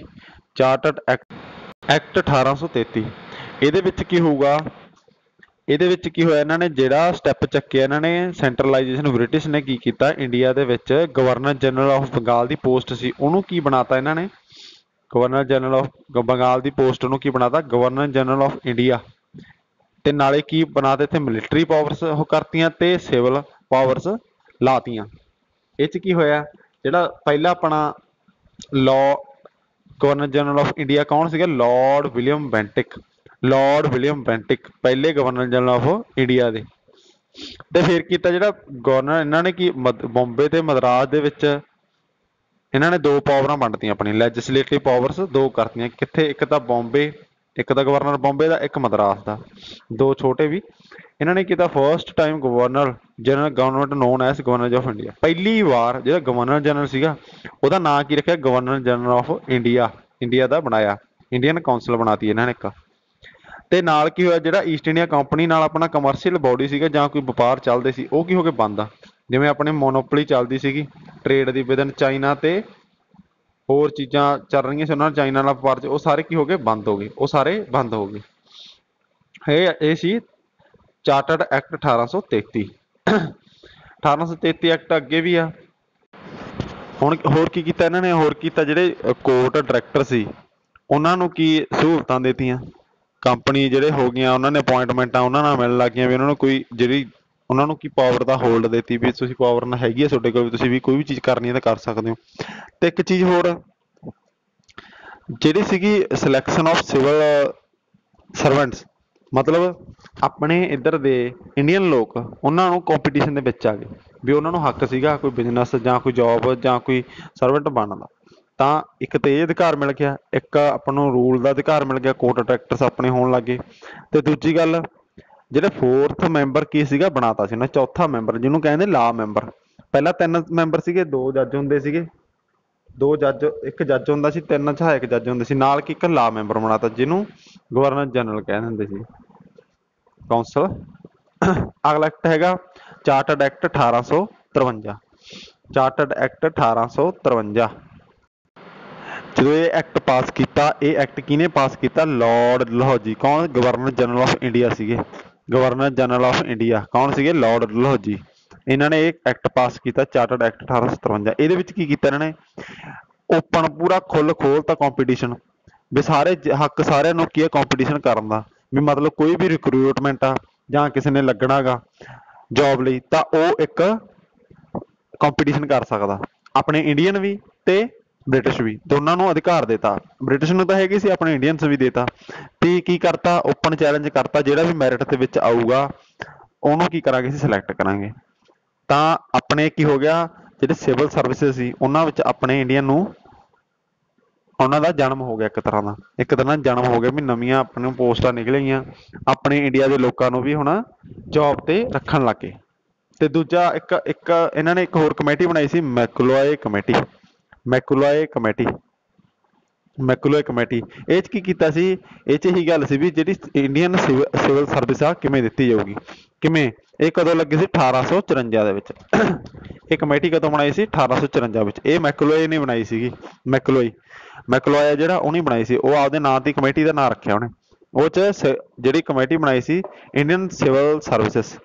Chartered act 1833। ਇਹਦੇ ਵਿੱਚ ਕੀ ਹੋਊਗਾ? ਇਹਦੇ ਵਿੱਚ ਕੀ ਹੋਇਆ, ਇਹਨਾਂ ਨੇ ਜਿਹੜਾ ਸਟੈਪ ਚੱਕਿਆ, ਇਹਨਾਂ ਨੇ ਸੈਂਟਰਲਾਈਜੇਸ਼ਨ, ਬ੍ਰਿਟਿਸ਼ ਨੇ ਕੀ ਕੀਤਾ ਇੰਡੀਆ ਦੇ ਵਿੱਚ, governor general of Bengal the post ਸੀ ਉਹਨੂੰ ਕੀ ਬਣਾਤਾ ਇਹਨਾਂ ਨੇ, governor general of Bengal the post ਨੂੰ ਕੀ ਬਣਾਤਾ, ਗਵਰਨਰ ਜਨਰਲ ਆਫ ਇੰਡੀਆ। ਤੇ ਨਾਲੇ ਕੀ ਬਣਾਤੇ, ਇੱਥੇ ਮਿਲਟਰੀ ਪਾਵਰਸ ਉਹ ਕਰਤੀਆਂ ਤੇ ਸਿਵਲ ਪਾਵਰਸ ਲਾਤੀਆਂ। ਇਹ ਚ ਕੀ ਹੋਇਆ, ਜਿਹੜਾ ਪਹਿਲਾ ਆਪਣਾ law governor general of India ਕੌਣ ਸੀਗਾ, Lord William Bentinck. Lord William Bentinck ਪਹਿਲੇ ਗਵਰਨਰ ਜਨਰਲ ਆਫ ਇੰਡੀਆ ਦੇ। ਤੇ ਫਿਰ ਕੀਤਾ ਜਿਹੜਾ ਗਵਰਨਰ, ਇਹਨਾਂ ਨੇ ਕੀ ਬੰਬੇ ਤੇ ਮਦਰਾਸ ਦੇ ਵਿੱਚ ਇਹਨਾਂ ਨੇ ਦੋ ਪਾਵਰਾਂ ਵੰਡਤੀਆਂ, ਆਪਣੀ ਲੈਜਿਸਲੇਟਿਵ ਪਾਵਰਸ ਦੋ ਕਰਤੀਆਂ। ਕਿੱਥੇ, ਇੱਕ ਤਾਂ ਬੰਬੇ, ਇੱਕ ਤਾਂ ਗਵਰਨਰ ਬੰਬੇ ਦਾ, ਇੱਕ ਮਦਰਾਸ ਦਾ, ਦੋ ਛੋਟੇ ਵੀ। ਇਹਨਾਂ ਨੇ ਕੀਤਾ first time governor general government known as governor of India. ਪਹਿਲੀ ਵਾਰ ਜਿਹੜਾ ਗਵਰਨਰ ਜਨਰਲ ਸੀਗਾ ਉਹਦਾ ਨਾਂ ਕੀ ਰੱਖਿਆ, governor general of India. India ਦਾ ਬਣਾਇਆ, ਇੰਡੀਅਨ ਕਾਉਂਸਲ ਬਣਾਤੀ ਇਹਨਾਂ ਨੇ ਇੱਕ। ਤੇ ਨਾਲ ਕੀ ਹੋਇਆ, ਜਿਹੜਾ ਈਸਟ ਇੰਡੀਆ ਕੰਪਨੀ ਨਾਲ ਆਪਣਾ ਕਮਰਸ਼ੀਅਲ ਬੋਡੀ ਸੀਗਾ ਜਾਂ ਕੋਈ ਵਪਾਰ ਚੱਲਦੇ ਸੀ ਉਹ ਕੀ ਹੋ ਕੇ ਬੰਦ ਆ। ਜਿਵੇਂ ਆਪਣੇ ਮੋਨੋਪਲੀ ਚੱਲਦੀ ਸੀਗੀ ਟ੍ਰੇਡ ਦੀ ਵਿਦਨ ਚਾਈਨਾ ਤੇ ਹੋਰ ਚੀਜ਼ਾਂ ਚੱਲ ਰਹੀਆਂ ਸੀ ਉਹਨਾਂ ਨਾਲ, ਚਾਈਨਾ ਨਾਲ ਵਪਾਰ 'ਚ, ਉਹ ਸਾਰੇ ਕੀ ਹੋ ਗਏ, ਬੰਦ ਹੋ ਗਏ, ਉਹ ਸਾਰੇ ਬੰਦ ਹੋ ਗਏ। ਇਹ ਸੀ ਚਾਰਟਰਡ ਐਕਟ 1833। 1833 ਐਕਟ ਅੱਗੇ ਵੀ ਆ। ਹੁਣ ਹੋਰ ਕੀ ਕੀਤਾ ਇਹਨਾਂ ਨੇ, ਹੋਰ ਕੀਤਾ ਜਿਹੜੇ ਕੋਰਟ ਡਾਇਰੈਕਟਰ ਸੀ ਉਹਨਾਂ ਨੂੰ ਕੀ ਸਹੂਲਤਾਂ ਦੇਤੀਆਂ। ਕੰਪਨੀ ਜਿਹੜੇ ਹੋ ਗਈਆਂ ਉਹਨਾਂ ਨੇ ਅਪੁਆਇੰਟਮੈਂਟਾਂ ਉਹਨਾਂ ਨਾਲ ਮਿਲਣ ਲੱਗ ਗਈਆਂ ਵੀ ਉਹਨਾਂ ਨੂੰ ਕੋਈ ਜਿਹੜੀ ਉਹਨਾਂ ਨੂੰ ਕੀ ਪਾਵਰ ਦਾ ਹੋਲਡ ਦੇਤੀ ਵੀ ਤੁਸੀਂ ਪਾਵਰ ਨਾਲ ਹੈਗੀ ਹੈ ਤੁਹਾਡੇ ਕੋਲ, ਵੀ ਤੁਸੀਂ ਵੀ ਕੋਈ ਵੀ ਚੀਜ਼ ਕਰਨੀ ਹੈ ਤਾਂ ਕਰ ਸਕਦੇ ਹੋ। ਤੇ ਇੱਕ ਚੀਜ਼ ਹੋਰ ਜਿਹੜੀ ਸੀਗੀ ਸਿਲੈਕਸ਼ਨ ਆਫ ਸਿਵਲ ਸਰਵੈਂਟਸ, ਮਤਲਬ ਆਪਣੇ ਇੱਧਰ ਦੇ ਇੰਡੀਅਨ ਲੋਕ ਉਹਨਾਂ ਨੂੰ ਕੰਪੀਟੀਸ਼ਨ ਦੇ ਵਿੱਚ ਆ ਗਏ ਵੀ ਉਹਨਾਂ ਨੂੰ ਹੱਕ ਸੀਗਾ ਕੋਈ ਬਿਜ਼ਨਸ ਜਾਂ ਕੋਈ ਜੋਬ ਜਾਂ ਕੋਈ ਸਰਵੈਂਟ ਬਣਨ ਦਾ। ਤਾਂ ਇੱਕ ਤਾਂ ਇਹ ਅਧਿਕਾਰ ਮਿਲ ਗਿਆ, ਇੱਕ ਆਪਾਂ ਨੂੰ ਰੂਲ ਦਾ ਅਧਿਕਾਰ ਮਿਲ ਗਿਆ, ਕੋਰਟ ਡਾਇਰੈਕਟਰਸ ਆਪਣੇ ਹੋਣ ਲੱਗੇ। ਤੇ ਦੂਜੀ ਗੱਲ ਜਿਹੜੇ ਫੋਰਥ ਮੈਂਬਰ ਕੀ ਸੀਗਾ ਬਣਾਤਾ ਸੀ ਉਹਨਾਂ, ਚੌਥਾ ਮੈਂਬਰ ਜਿਹਨੂੰ ਕਹਿੰਦੇ ਲਾ ਮੈਂਬਰ। ਪਹਿਲਾਂ ਤਿੰਨ ਮੈਂਬਰ ਸੀਗੇ, ਦੋ ਜੱਜ ਹੁੰਦੇ ਸੀਗੇ, ਦੋ ਜੱਜ, ਇੱਕ ਜੱਜ ਹੁੰਦਾ ਸੀ, ਤਿੰਨ ਸਹਾਇਕ ਜੱਜ ਹੁੰਦੇ ਸੀ, ਨਾਲ ਕੀ ਇੱਕ ਲਾ ਮੈਂਬਰ ਬਣਾਤਾ ਜਿਹਨੂੰ ਗਵਰਨਰ ਜਨਰਲ ਕਹਿ ਦਿੰਦੇ ਸੀ, ਕੌਂਸਲ। ਅਗਲਾ ਐਕਟ ਹੈਗਾ ਚਾਰਟਰਡ ਐਕਟ 1853। ਚਾਰਟਰਡ ਐਕਟ 1853 ਜਦੋਂ ਇਹ ਐਕਟ ਪਾਸ ਕੀਤਾ, ਇਹ ਐਕਟ ਕਿਹਨੇ ਪਾਸ ਕੀਤਾ, ਲਾਰਡ ਡਲਹੌਜੀ। ਕੌਣ, ਗਵਰਨਰ ਜਨਰਲ ਆਫ ਇੰਡੀਆ ਸੀਗੇ, ਗਵਰਨਰ ਜਨਰਲ ਆਫ ਇੰਡੀਆ ਕੌਣ ਸੀਗੇ, ਲਾਰਡ ਡਲਹੌਜੀ। ਇਹਨਾਂ ਨੇ ਇਹ ਐਕਟ ਪਾਸ ਕੀਤਾ ਚਾਰਟਰਡ ਐਕਟ 1853। ਇਹਦੇ ਵਿੱਚ ਕੀ ਕੀਤਾ ਇਹਨਾਂ ਨੇ, ਓਪਨ ਪੂਰਾ ਖੋਲਤਾ ਕੰਪੀਟੀਸ਼ਨ ਵੀ ਸਾਰੇ ਹੱਕ ਸਾਰਿਆਂ ਨੂੰ ਕੀ ਹੈ ਕੰਪੀਟੀਸ਼ਨ ਕਰਨ ਦਾ, ਵੀ ਮਤਲਬ ਕੋਈ ਵੀ ਰਿਕਰੂਟਮੈਂਟ ਆ ਜਾਂ ਕਿਸੇ ਨੇ ਲੱਗਣਾ ਗਾ ਜੋਬ ਲਈ ਤਾਂ ਉਹ ਇੱਕ ਕੰਪੀਟੀਸ਼ਨ ਕਰ ਸਕਦਾ, ਆਪਣੇ ਇੰਡੀਅਨ ਵੀ ਤੇ ਬ੍ਰਿਟਿਸ਼ ਵੀ, ਦੋਨਾਂ ਨੂੰ ਅਧਿਕਾਰ ਦੇਤਾ। ਬ੍ਰਿਟਿਸ਼ ਨੂੰ ਤਾਂ ਹੈਗੀ ਸੀ, ਆਪਣੇ ਇੰਡੀਅਨਸ ਵੀ ਦੇਤਾ। ਤੇ ਕੀ ਕਰਤਾ, ਓਪਨ ਚੈਲੰਜ ਕਰਤਾ, ਜਿਹੜਾ ਵੀ ਮੈਰਿਟ ਦੇ ਵਿੱਚ ਆਊਗਾ ਉਹਨੂੰ ਕੀ ਕਰਾਂਗੇ ਅਸੀਂ ਸਿਲੈਕਟ ਕਰਾਂਗੇ। ਤਾਂ ਆਪਣੇ ਕੀ ਹੋ ਗਿਆ, ਜਿਹੜੇ ਸਿਵਲ ਸਰਵਿਸਿਜ਼ ਸੀ ਉਹਨਾਂ ਵਿੱਚ ਆਪਣੇ ਇੰਡੀਅਨ ਨੂੰ ਉਹਨਾਂ ਦਾ ਜਨਮ ਹੋ ਗਿਆ, ਇੱਕ ਤਰ੍ਹਾਂ ਦਾ ਜਨਮ ਹੋ ਗਿਆ ਵੀ ਨਵੀਆਂ ਆਪਣੇ ਨੂੰ ਪੋਸਟਾਂ ਨਿਕਲੀਆਂ, ਆਪਣੇ ਇੰਡੀਆ ਦੇ ਲੋਕਾਂ ਨੂੰ ਵੀ ਹੁਣ ਜੋਬ ਤੇ ਰੱਖਣ ਲੱਗ ਗਏ। ਤੇ ਦੂਜਾ ਇੱਕ ਇੱਕ ਇਹਨਾਂ ਨੇ ਇੱਕ ਹੋਰ ਕਮੇਟੀ ਬਣਾਈ ਸੀ, McLoy committee. McLoy committee, McLoy committee. ਇਹ 'ਚ ਕੀ ਕੀਤਾ ਸੀ, ਇਹ 'ਚ ਇਹੀ ਗੱਲ ਸੀ ਵੀ ਜਿਹੜੀ ਇੰਡੀਅਨ ਸਿਵਲ ਸਰਵਿਸ ਆ ਕਿਵੇਂ ਦਿੱਤੀ ਜਾਊਗੀ, ਕਿਵੇਂ। ਇਹ ਕਦੋਂ ਲੱਗੀ ਸੀ, 1854 ਦੇ ਵਿੱਚ। ਇਹ ਕਮੇਟੀ ਕਦੋਂ ਬਣਾਈ ਸੀ, 1854 ਵਿੱਚ। ਇਹ ਮੈਕਲੋਏ ਨੇ ਬਣਾਈ ਸੀਗੀ, ਮੈਕਲੋਏ ਜਿਹੜਾ ਉਹਨੇ ਬਣਾਈ ਸੀ, ਉਹ ਆਪਦੇ ਨਾਂ ਦੀ ਕਮੇਟੀ ਦਾ ਨਾਂ ਰੱਖਿਆ ਉਹਨੇ। ਉਹ 'ਚ ਜਿਹੜੀ ਕਮੇਟੀ ਬਣਾਈ ਸੀ ਇੰਡੀਅਨ ਸਿਵਲ ਸਰਵਿਸਿਸ,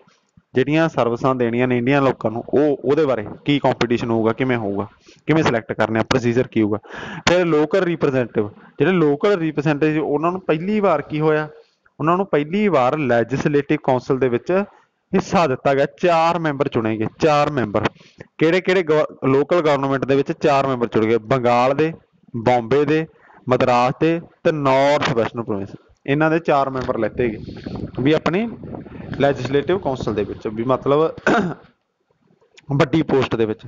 ਜਿਹੜੀਆਂ ਸਰਵਿਸਾਂ ਦੇਣੀਆਂ ਨੇ ਇੰਡੀਅਨ ਲੋਕਾਂ ਨੂੰ, ਉਹਦੇ ਬਾਰੇ ਕੀ ਕੰਪੀਟੀਸ਼ਨ ਹੋਊਗਾ, ਕਿਵੇਂ ਹੋਊਗਾ, ਕਿਵੇਂ ਸਿਲੈਕਟ ਕਰਨੇ ਆ, ਪ੍ਰੋਸੀਜਰ ਕੀ ਹੋਊਗਾ। ਫਿਰ ਲੋਕਲ ਰਿਪਰੈਜ਼ੈਂਟੇਟਿਵ, ਜਿਹੜੇ ਲੋਕਲ ਰਿਪਰੈਜ਼ੈਂਟੇਟਿਵ ਉਹਨਾਂ ਨੂੰ ਪਹਿਲੀ ਵਾਰ ਕੀ ਹੋਇਆ, ਉਹਨਾਂ ਨੂੰ ਪਹਿਲੀ ਵਾਰ ਲੈਜਿਸਲੇਟਿਵ ਕਾਉਂਸਲ ਦੇ ਵਿੱਚ ਹਿੱਸਾ ਦਿੱਤਾ ਗਿਆ। 4 ਮੈਂਬਰ ਚੁਣੇ ਗਏ, 4 ਮੈਂਬਰ। ਕਿਹੜੇ ਕਿਹੜੇ ਲੋਕਲ ਗਵਰਨਮੈਂਟ ਦੇ ਵਿੱਚ 4 ਮੈਂਬਰ ਚੁਣੇ ਗਏ, ਬੰਗਾਲ ਦੇ, ਬੰਬੇ ਦੇ, ਮਦਰਾਸ ਦੇ ਤੇ ਨਾਰਥ ਵੈਸਟਰਨ ਪ੍ਰੋਵਿੰਸ। ਇਹਨਾਂ ਦੇ 4 ਮੈਂਬਰ ਲੈਤੇ ਗਏ ਵੀ ਆਪਣੀ ਲੈਜਿਸਲੇਟਿਵ ਕਾਉਂਸਲ ਦੇ ਵਿੱਚ, ਵੀ ਮਤਲਬ ਵੱਡੀ ਪੋਸਟ ਦੇ ਵਿੱਚ।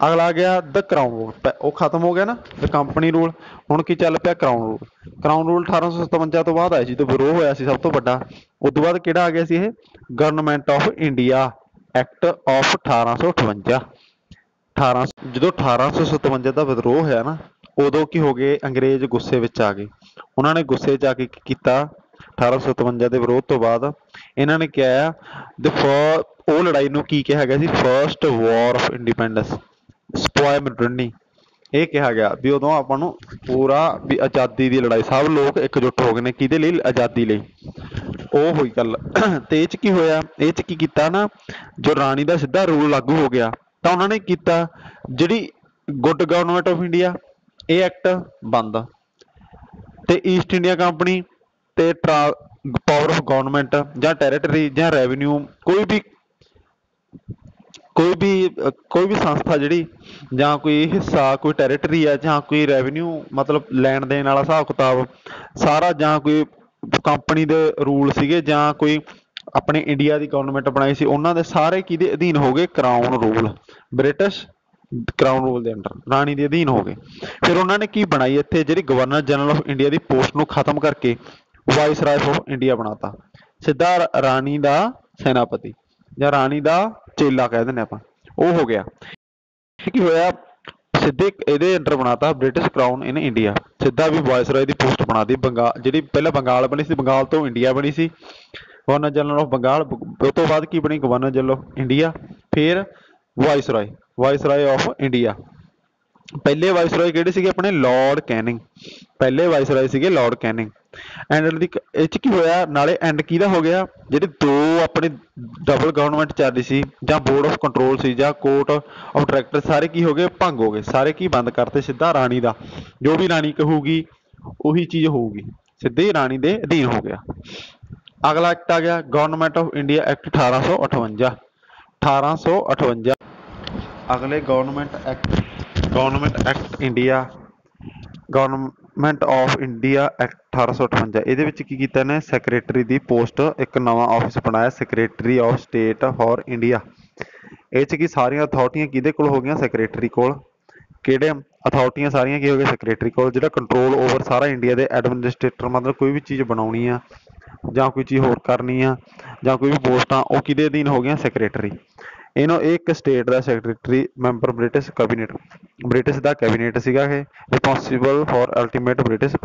ਅਗਲਾ ਆ ਗਿਆ ਦ ਕਰਾਊਨ ਰੂਲ, ਉਹ ਖਤਮ ਹੋ ਗਿਆ ਨਾ ਦ ਕੰਪਨੀ ਰੂਲ। ਹੁਣ ਕੀ ਚੱਲ ਪਿਆ, ਕਰਾਊਨ ਰੂਲ। ਕਰਾਊਨ ਰੂਲ 1857 ਤੋਂ ਬਾਅਦ ਆਇਆ ਸੀ, ਜਦੋਂ ਵਿਰੋਧ ਹੋਇਆ ਸੀ ਸਭ ਤੋਂ ਵੱਡਾ। ਉਸ ਤੋਂ ਬਾਅਦ ਕਿਹੜਾ ਆ ਗਿਆ ਸੀ, ਇਹ government of India act of 1858। ਜਦੋਂ 1857 ਦਾ ਵਿਦਰੋਹ ਹੋਇਆ ਨਾ, ਉਦੋਂ ਕੀ ਹੋ ਗਏ, ਅੰਗਰੇਜ਼ ਗੁੱਸੇ ਵਿੱਚ ਆ ਗਏ। ਉਹਨਾਂ ਨੇ ਗੁੱਸੇ 'ਚ ਆ ਕੇ ਕੀ ਕੀਤਾ, 1857 ਦੇ ਵਿਰੋਧ ਤੋਂ ਬਾਅਦ ਇਹਨਾਂ ਨੇ ਕਿਹਾ ਉਹ ਲੜਾਈ ਨੂੰ ਕੀ ਕਿਹਾ ਗਿਆ ਸੀ, ਫਸਟ ਵਾਰ ਆਫ ਇੰਡੀਪੈਂਡੈਂਸ ਸਪੋਇਮਡਨੀ। ਇਹ ਕਿਹਾ ਗਿਆ ਵੀ ਉਦੋਂ ਆਪਾਂ ਨੂੰ ਪੂਰਾ ਵੀ ਆਜ਼ਾਦੀ ਦੀ ਲੜਾਈ, ਸਭ ਲੋਕ ਇਕਜੁੱਟ ਹੋ ਗਏ ਨੇ ਕਿਹਦੇ ਲਈ, ਆਜ਼ਾਦੀ ਲਈ। ਉਹ ਹੋਈ ਗੱਲ। ਤੇ ਇਹ ਚ ਕੀ ਹੋਇਆ, ਇਹ ਚ ਕੀ ਕੀਤਾ ਨਾ, ਜੋ ਰਾਣੀ ਦਾ ਸਿੱਧਾ ਰੂਲ ਲਾਗੂ ਹੋ ਗਿਆ ਤਾਂ ਉਹਨਾਂ ਨੇ ਕੀਤਾ ਜਿਹੜੀ ਗੁੱਡ ਗਵਰਨਮੈਂਟ ਆਫ ਇੰਡੀਆ ਇਹ ਐਕਟ ਬੰਦ, ਤੇ ਈਸਟ ਇੰਡੀਆ ਕੰਪਨੀ ਤੇ ਪਾਵਰ ਆਫ ਗਵਰਨਮੈਂਟ ਜਾਂ ਟੈਰੀਟਰੀ ਜਾਂ ਰੈਵਨਿਊ ਕੋਈ ਵੀ ਸੰਸਥਾ ਜਿਹੜੀ ਜਾਂ ਕੋਈ ਹਿੱਸਾ ਕੋਈ ਟੈਰੀਟਰੀ ਆ ਜਾਂ ਕੋਈ ਰੈਵਨਿਊ ਮਤਲਬ ਲੈਣ ਦੇਣ ਵਾਲਾ ਹਿਸਾਬ ਕਿਤਾਬ ਸਾਰਾ, ਜਾਂ ਕੋਈ ਕੰਪਨੀ ਦੇ ਰੂਲ ਸੀਗੇ ਜਾਂ ਕੋਈ ਆਪਣੇ ਇੰਡੀਆ ਦੀ ਗਵਰਨਮੈਂਟ ਬਣਾਈ ਸੀ, ਉਹਨਾਂ ਦੇ ਸਾਰੇ ਕਿਹਦੇ ਅਧੀਨ ਹੋ ਗਏ, crown rule, British crown rule ਦੇ ਅੰਡਰ ਰਾਣੀ ਦੇ ਅਧੀਨ ਹੋ ਗਏ। ਫਿਰ ਉਹਨਾਂ ਨੇ ਕੀ ਬਣਾਈ ਇੱਥੇ, ਜਿਹੜੀ governor general of India the post ਨੂੰ ਖਤਮ ਕਰਕੇ ਵਾਇਸਰਾਏ ਆਫ ਇੰਡੀਆ ਬਣਾਤਾ, ਸਿੱਧਾ ਰਾਣੀ ਦਾ ਸੈਨਾਪਤੀ ਜਾਂ ਰਾਣੀ ਦਾ ਚੇਲਾ ਕਹਿ ਦਿੰਦੇ ਆਪਾਂ, ਉਹ ਹੋ ਗਿਆ। ਕੀ ਹੋਇਆ, ਸਿੱਧੇ ਇਹਦੇ ਅੰਡਰ ਬਣਾਤਾ ਬ੍ਰਿਟਿਸ਼ ਕਰਾਊਨ ਇਨ ਇੰਡੀਆ, ਸਿੱਧਾ ਵੀ ਵਾਇਸਰਾਏ ਦੀ ਪੋਸਟ ਬਣਾਤੀ। ਬੰਗਾਲ ਜਿਹੜੀ ਪਹਿਲਾਂ ਬੰਗਾਲ ਬਣੀ ਸੀ, ਬੰਗਾਲ ਤੋਂ ਇੰਡੀਆ ਬਣੀ ਸੀ, ਗਵਰਨਰ ਜਨਰਲ ਆਫ ਬੰਗਾਲ, ਉਹ ਤੋਂ ਬਾਅਦ ਕੀ ਬਣੀ ਗਵਰਨਰ ਜਨਰਲ ਆਫ ਇੰਡੀਆ, ਫਿਰ ਵਾਇਸਰਾਏ ਆਫ ਇੰਡੀਆ। ਪਹਿਲੇ ਵਾਇਸਰਾਏ ਕਿਹੜੇ ਸੀਗੇ ਆਪਣੇ, ਲਾਰਡ ਕੈਨਿੰਗ, ਪਹਿਲੇ ਵਾਇਸਰਾਏ ਸੀਗੇ ਲਾਰਡ ਕੈਨਿੰਗ। ਐਂਡ ਇਹ ਚ ਕੀ ਹੋਇਆ, ਨਾਲੇ ਐਂਡ ਕਿਹਦਾ ਹੋ ਗਿਆ, ਜਿਹੜੇ ਦੋ ਆਪਣੇ ਡਬਲ ਗਵਰਨਮੈਂਟ ਚੱਲ ਰਹੀ ਸੀ ਜਾਂ ਬੋਰਡ ਆਫ ਕੰਟਰੋਲ ਸੀ ਜਾਂ ਕੋਰਟ ਆਫ ਡਾਇਰੈਕਟਰ, ਸਾਰੇ ਕੀ ਹੋ ਗਏ, ਭੰਗ ਹੋ ਗਏ, ਸਾਰੇ ਕੀ ਬੰਦ ਕਰਤੇ, ਸਿੱਧਾ ਰਾਣੀ ਦਾ ਜੋ ਵੀ ਰਾਣੀ ਕਹੂਗੀ ਉਹੀ ਚੀਜ਼ ਹੋਊਗੀ, ਸਿੱਧੇ ਹੀ ਰਾਣੀ ਦੇ ਅਧੀਨ ਹੋ ਗਿਆ। ਅਗਲਾ ਐਕਟ ਆ ਗਿਆ ਗਵਰਨਮੈਂਟ ਆਫ ਇੰਡੀਆ ਐਕਟ 1858, 1858। ਅਗਲੇ government act India, government of India act 1858, ਇਹਦੇ ਵਿੱਚ ਕੀ ਕੀਤਾ ਇਹਨੇ, ਸੈਕਟਰੀ ਦੀ ਪੋਸਟ ਇੱਕ ਨਵਾਂ ਆਫਿਸ ਬਣਾਇਆ, secretary of state for India. ਇਹ ਚ ਕੀ ਸਾਰੀਆਂ ਅਥਾਰਟੀਆਂ ਕਿਹਦੇ ਕੋਲ ਹੋ ਗਈਆਂ, ਸੈਕਟਰੀ ਕੋਲ। ਕਿਹੜੇ ਅਥਾਰਟੀਆਂ ਸਾਰੀਆਂ ਕੀ ਹੋ ਗਈਆਂ, ਸੈਕਟਰੀ ਕੋਲ। ਜਿਹੜਾ ਕੰਟਰੋਲ ਓਵਰ ਸਾਰਾ ਇੰਡੀਆ ਦੇ ਐਡਮਿਨਿਸਟ੍ਰੇਟਰ, ਮਤਲਬ ਕੋਈ ਵੀ ਚੀਜ਼ ਬਣਾਉਣੀ ਆ ਜਾਂ ਕੋਈ ਚੀਜ਼ ਹੋਰ ਕਰਨੀ ਆ ਜਾਂ ਕੋਈ ਵੀ ਪੋਸਟਾਂ, ਉਹ ਕਿਹਦੇ ਅਧੀਨ ਹੋ ਗਈਆਂ, ਸੈਕਟਰੀ। ਇਹਨੂੰ ਇੱਕ ਸਟੇਟ ਦਾ secretary member, British cabinet, British ਦਾ ਕੈਬਨਿਟ ਸੀਗਾ ਇਹ, responsible for ultimate British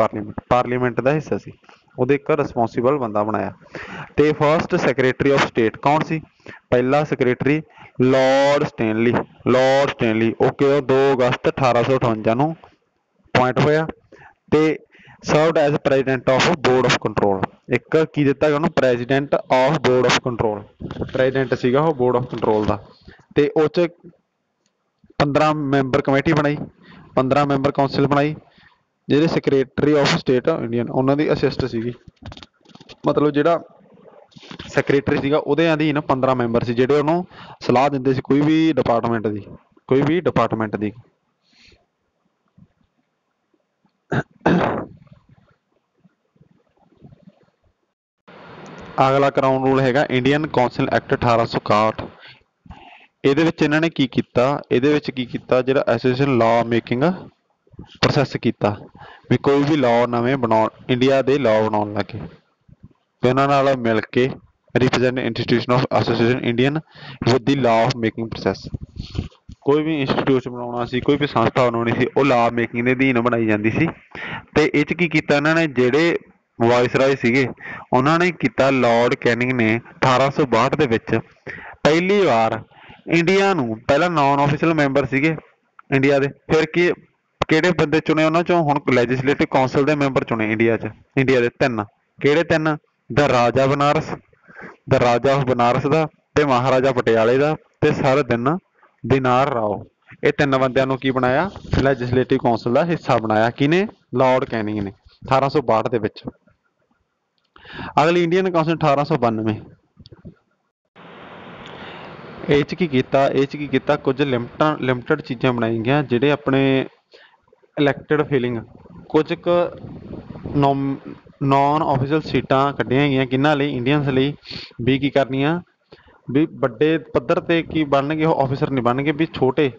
parliament ਦਾ ਹਿੱਸਾ ਸੀ, ਉਹਦੇ ਇੱਕ ਰਿਸਪੌਂਸੀਬਲ ਬੰਦਾ ਬਣਾਇਆ। ਤੇ ਫਸਟ ਸੈਕਟਰੀ ਆਫ ਸਟੇਟ ਕੌਣ ਸੀ, ਪਹਿਲਾ ਸੈਕਟਰੀ ਲਾਰਡ ਸਟੈਨਲੀ, ਉਹ ਕਿ 2 ਅਗਸਤ 1858 ਨੂੰ ਅਪੁਆਇੰਟ ਹੋਇਆ ਤੇ served as president of board of control. ਇੱਕ ਕੀ ਦਿੱਤਾ ਗਿਆ ਉਹਨੂੰ, president of board of control, president ਸੀਗਾ ਉਹ ਬੋਰਡ ਆਫ ਕੰਟਰੋਲ ਦਾ। ਤੇ ਉਹ 'ਚ 15 ਮੈਂਬਰ ਕਮੇਟੀ ਬਣਾਈ, 15 ਮੈਂਬਰ ਕੌਂਸਲ ਬਣਾਈ, ਜਿਹੜੇ ਸੈਕਟਰੀ ਆਫ ਸਟੇਟ ਇੰਡੀਅਨ ਉਹਨਾਂ ਦੀ ਅਸਿਸਟ ਸੀਗੀ, ਮਤਲਬ ਜਿਹੜਾ ਸੈਕਟਰੀ ਸੀਗਾ ਉਹਦੇ ਅਧੀਨ 15 ਮੈਂਬਰ ਸੀ ਜਿਹੜੇ ਉਹਨੂੰ ਸਲਾਹ ਦਿੰਦੇ ਸੀ ਕੋਈ ਵੀ ਡਿਪਾਰਟਮੈਂਟ ਦੀ। ਅਗਲਾ ਕਰਾਊਨ ਰੂਲ ਹੈਗਾ ਇੰਡੀਅਨ ਕੌਂਸਲ ਐਕਟ 1861। ਇਹਦੇ ਵਿੱਚ ਇਹਨਾਂ ਨੇ ਕੀ ਕੀਤਾ, ਜਿਹੜਾ ਐਸੋਸੀਏਸ਼ਨ ਲਾ ਮੇਕਿੰਗ ਪ੍ਰੋਸੈਸ ਕੀਤਾ, ਵੀ ਕੋਈ ਵੀ ਲਾ ਨਵੇਂ ਇੰਡੀਆ ਦੇ ਲਾ ਬਣਾਉਣ ਲੱਗੇ, ਤੇ ਉਹਨਾਂ ਨਾਲ ਮਿਲ ਕੇ represent institution of association Indian with the law of making process. ਕੋਈ ਵੀ ਇੰਸਟੀਟਿਊਸ਼ਨ ਬਣਾਉਣਾ ਸੀ, ਕੋਈ ਵੀ ਸੰਸਥਾ ਬਣਾਉਣੀ ਸੀ, ਉਹ ਲਾ ਮੇਕਿੰਗ ਦੇ ਅਧੀਨ ਬਣਾਈ ਜਾਂਦੀ ਸੀ। ਤੇ ਇਹ 'ਚ ਕੀ ਕੀਤਾ ਇਹਨਾਂ ਨੇ, ਜਿਹੜੇ ਵਾਇਸਰਾਏ ਸੀਗੇ ਉਹਨਾਂ ਨੇ ਕੀਤਾ, ਲਾਰਡ ਕੈਨਿੰਗ ਨੇ 1862 ਦੇ ਵਿੱਚ ਪਹਿਲੀ ਵਾਰ ਇੰਡੀਆ ਨੂੰ, ਪਹਿਲਾਂ ਨਾਨ ਆਫੀਸ਼ੀਅਲ ਮੈਂਬਰ ਸੀਗੇ ਇੰਡੀਆ ਦੇ, ਫਿਰ ਕਿਹੜੇ ਬੰਦੇ ਚੁਣੇ ਉਹਨਾਂ ਚੋਂ, ਹੁਣ ਲੈਜਿਸਲੇਟਿਵ ਕੌਂਸਲ ਦੇ ਮੈਂਬਰ ਚੁਣੇ ਇੰਡੀਆ ਦੇ 3, ਕਿਹੜੇ 3, ਦਾ ਰਾਜਾ ਆਫ ਬਨਾਰਸ ਦਾ, ਤੇ ਮਹਾਰਾਜਾ ਪਟਿਆਲੇ ਦਾ, ਤੇ ਸਰ ਦਿਨਾਰ ਰਾਓ। ਇਹ 3 ਬੰਦਿਆਂ ਨੂੰ ਕੀ ਬਣਾਇਆ, ਲੈਜਿਸਲੇਟਿਵ ਕੌਂਸਲ ਦਾ ਹਿੱਸਾ ਬਣਾਇਆ, ਕਿਹਨੇ, ਲਾਰਡ ਕੈਨਿੰਗ ਨੇ 1862 ਦੇ ਵਿੱਚ। ਅਗਲੀ ਇੰਡੀਅਨ ਕੌਂਸਲ 1892। ਇਹ 'ਚ ਕੀ ਕੀਤਾ, ਕੁਝ ਲਿਮਟਡ ਚੀਜ਼ਾਂ ਬਣਾਈ ਗਈਆਂ, ਜਿਹੜੇ ਆਪਣੇ ਇਲੈਕਟਡ ਫੀਲਿੰਗ, ਕੁਝ ਕੁ ਨਾਨ ਆਫੀਸ਼ੀਅਲ ਸੀਟਾਂ ਕੱਢੀਆਂ ਗਈਆਂ ਕਿਹਨਾਂ ਲਈ, ਇੰਡੀਅਨਸ ਲਈ, ਵੀ ਕੀ ਕਰਨੀਆਂ, ਵੀ ਵੱਡੇ ਪੱਧਰ ਤੇ ਕੀ ਬਣਨਗੇ ਉਹ ਆਫੀਸਰ ਨਹੀਂ ਬਣਨਗੇ, ਵੀ ਛੋਟੇ,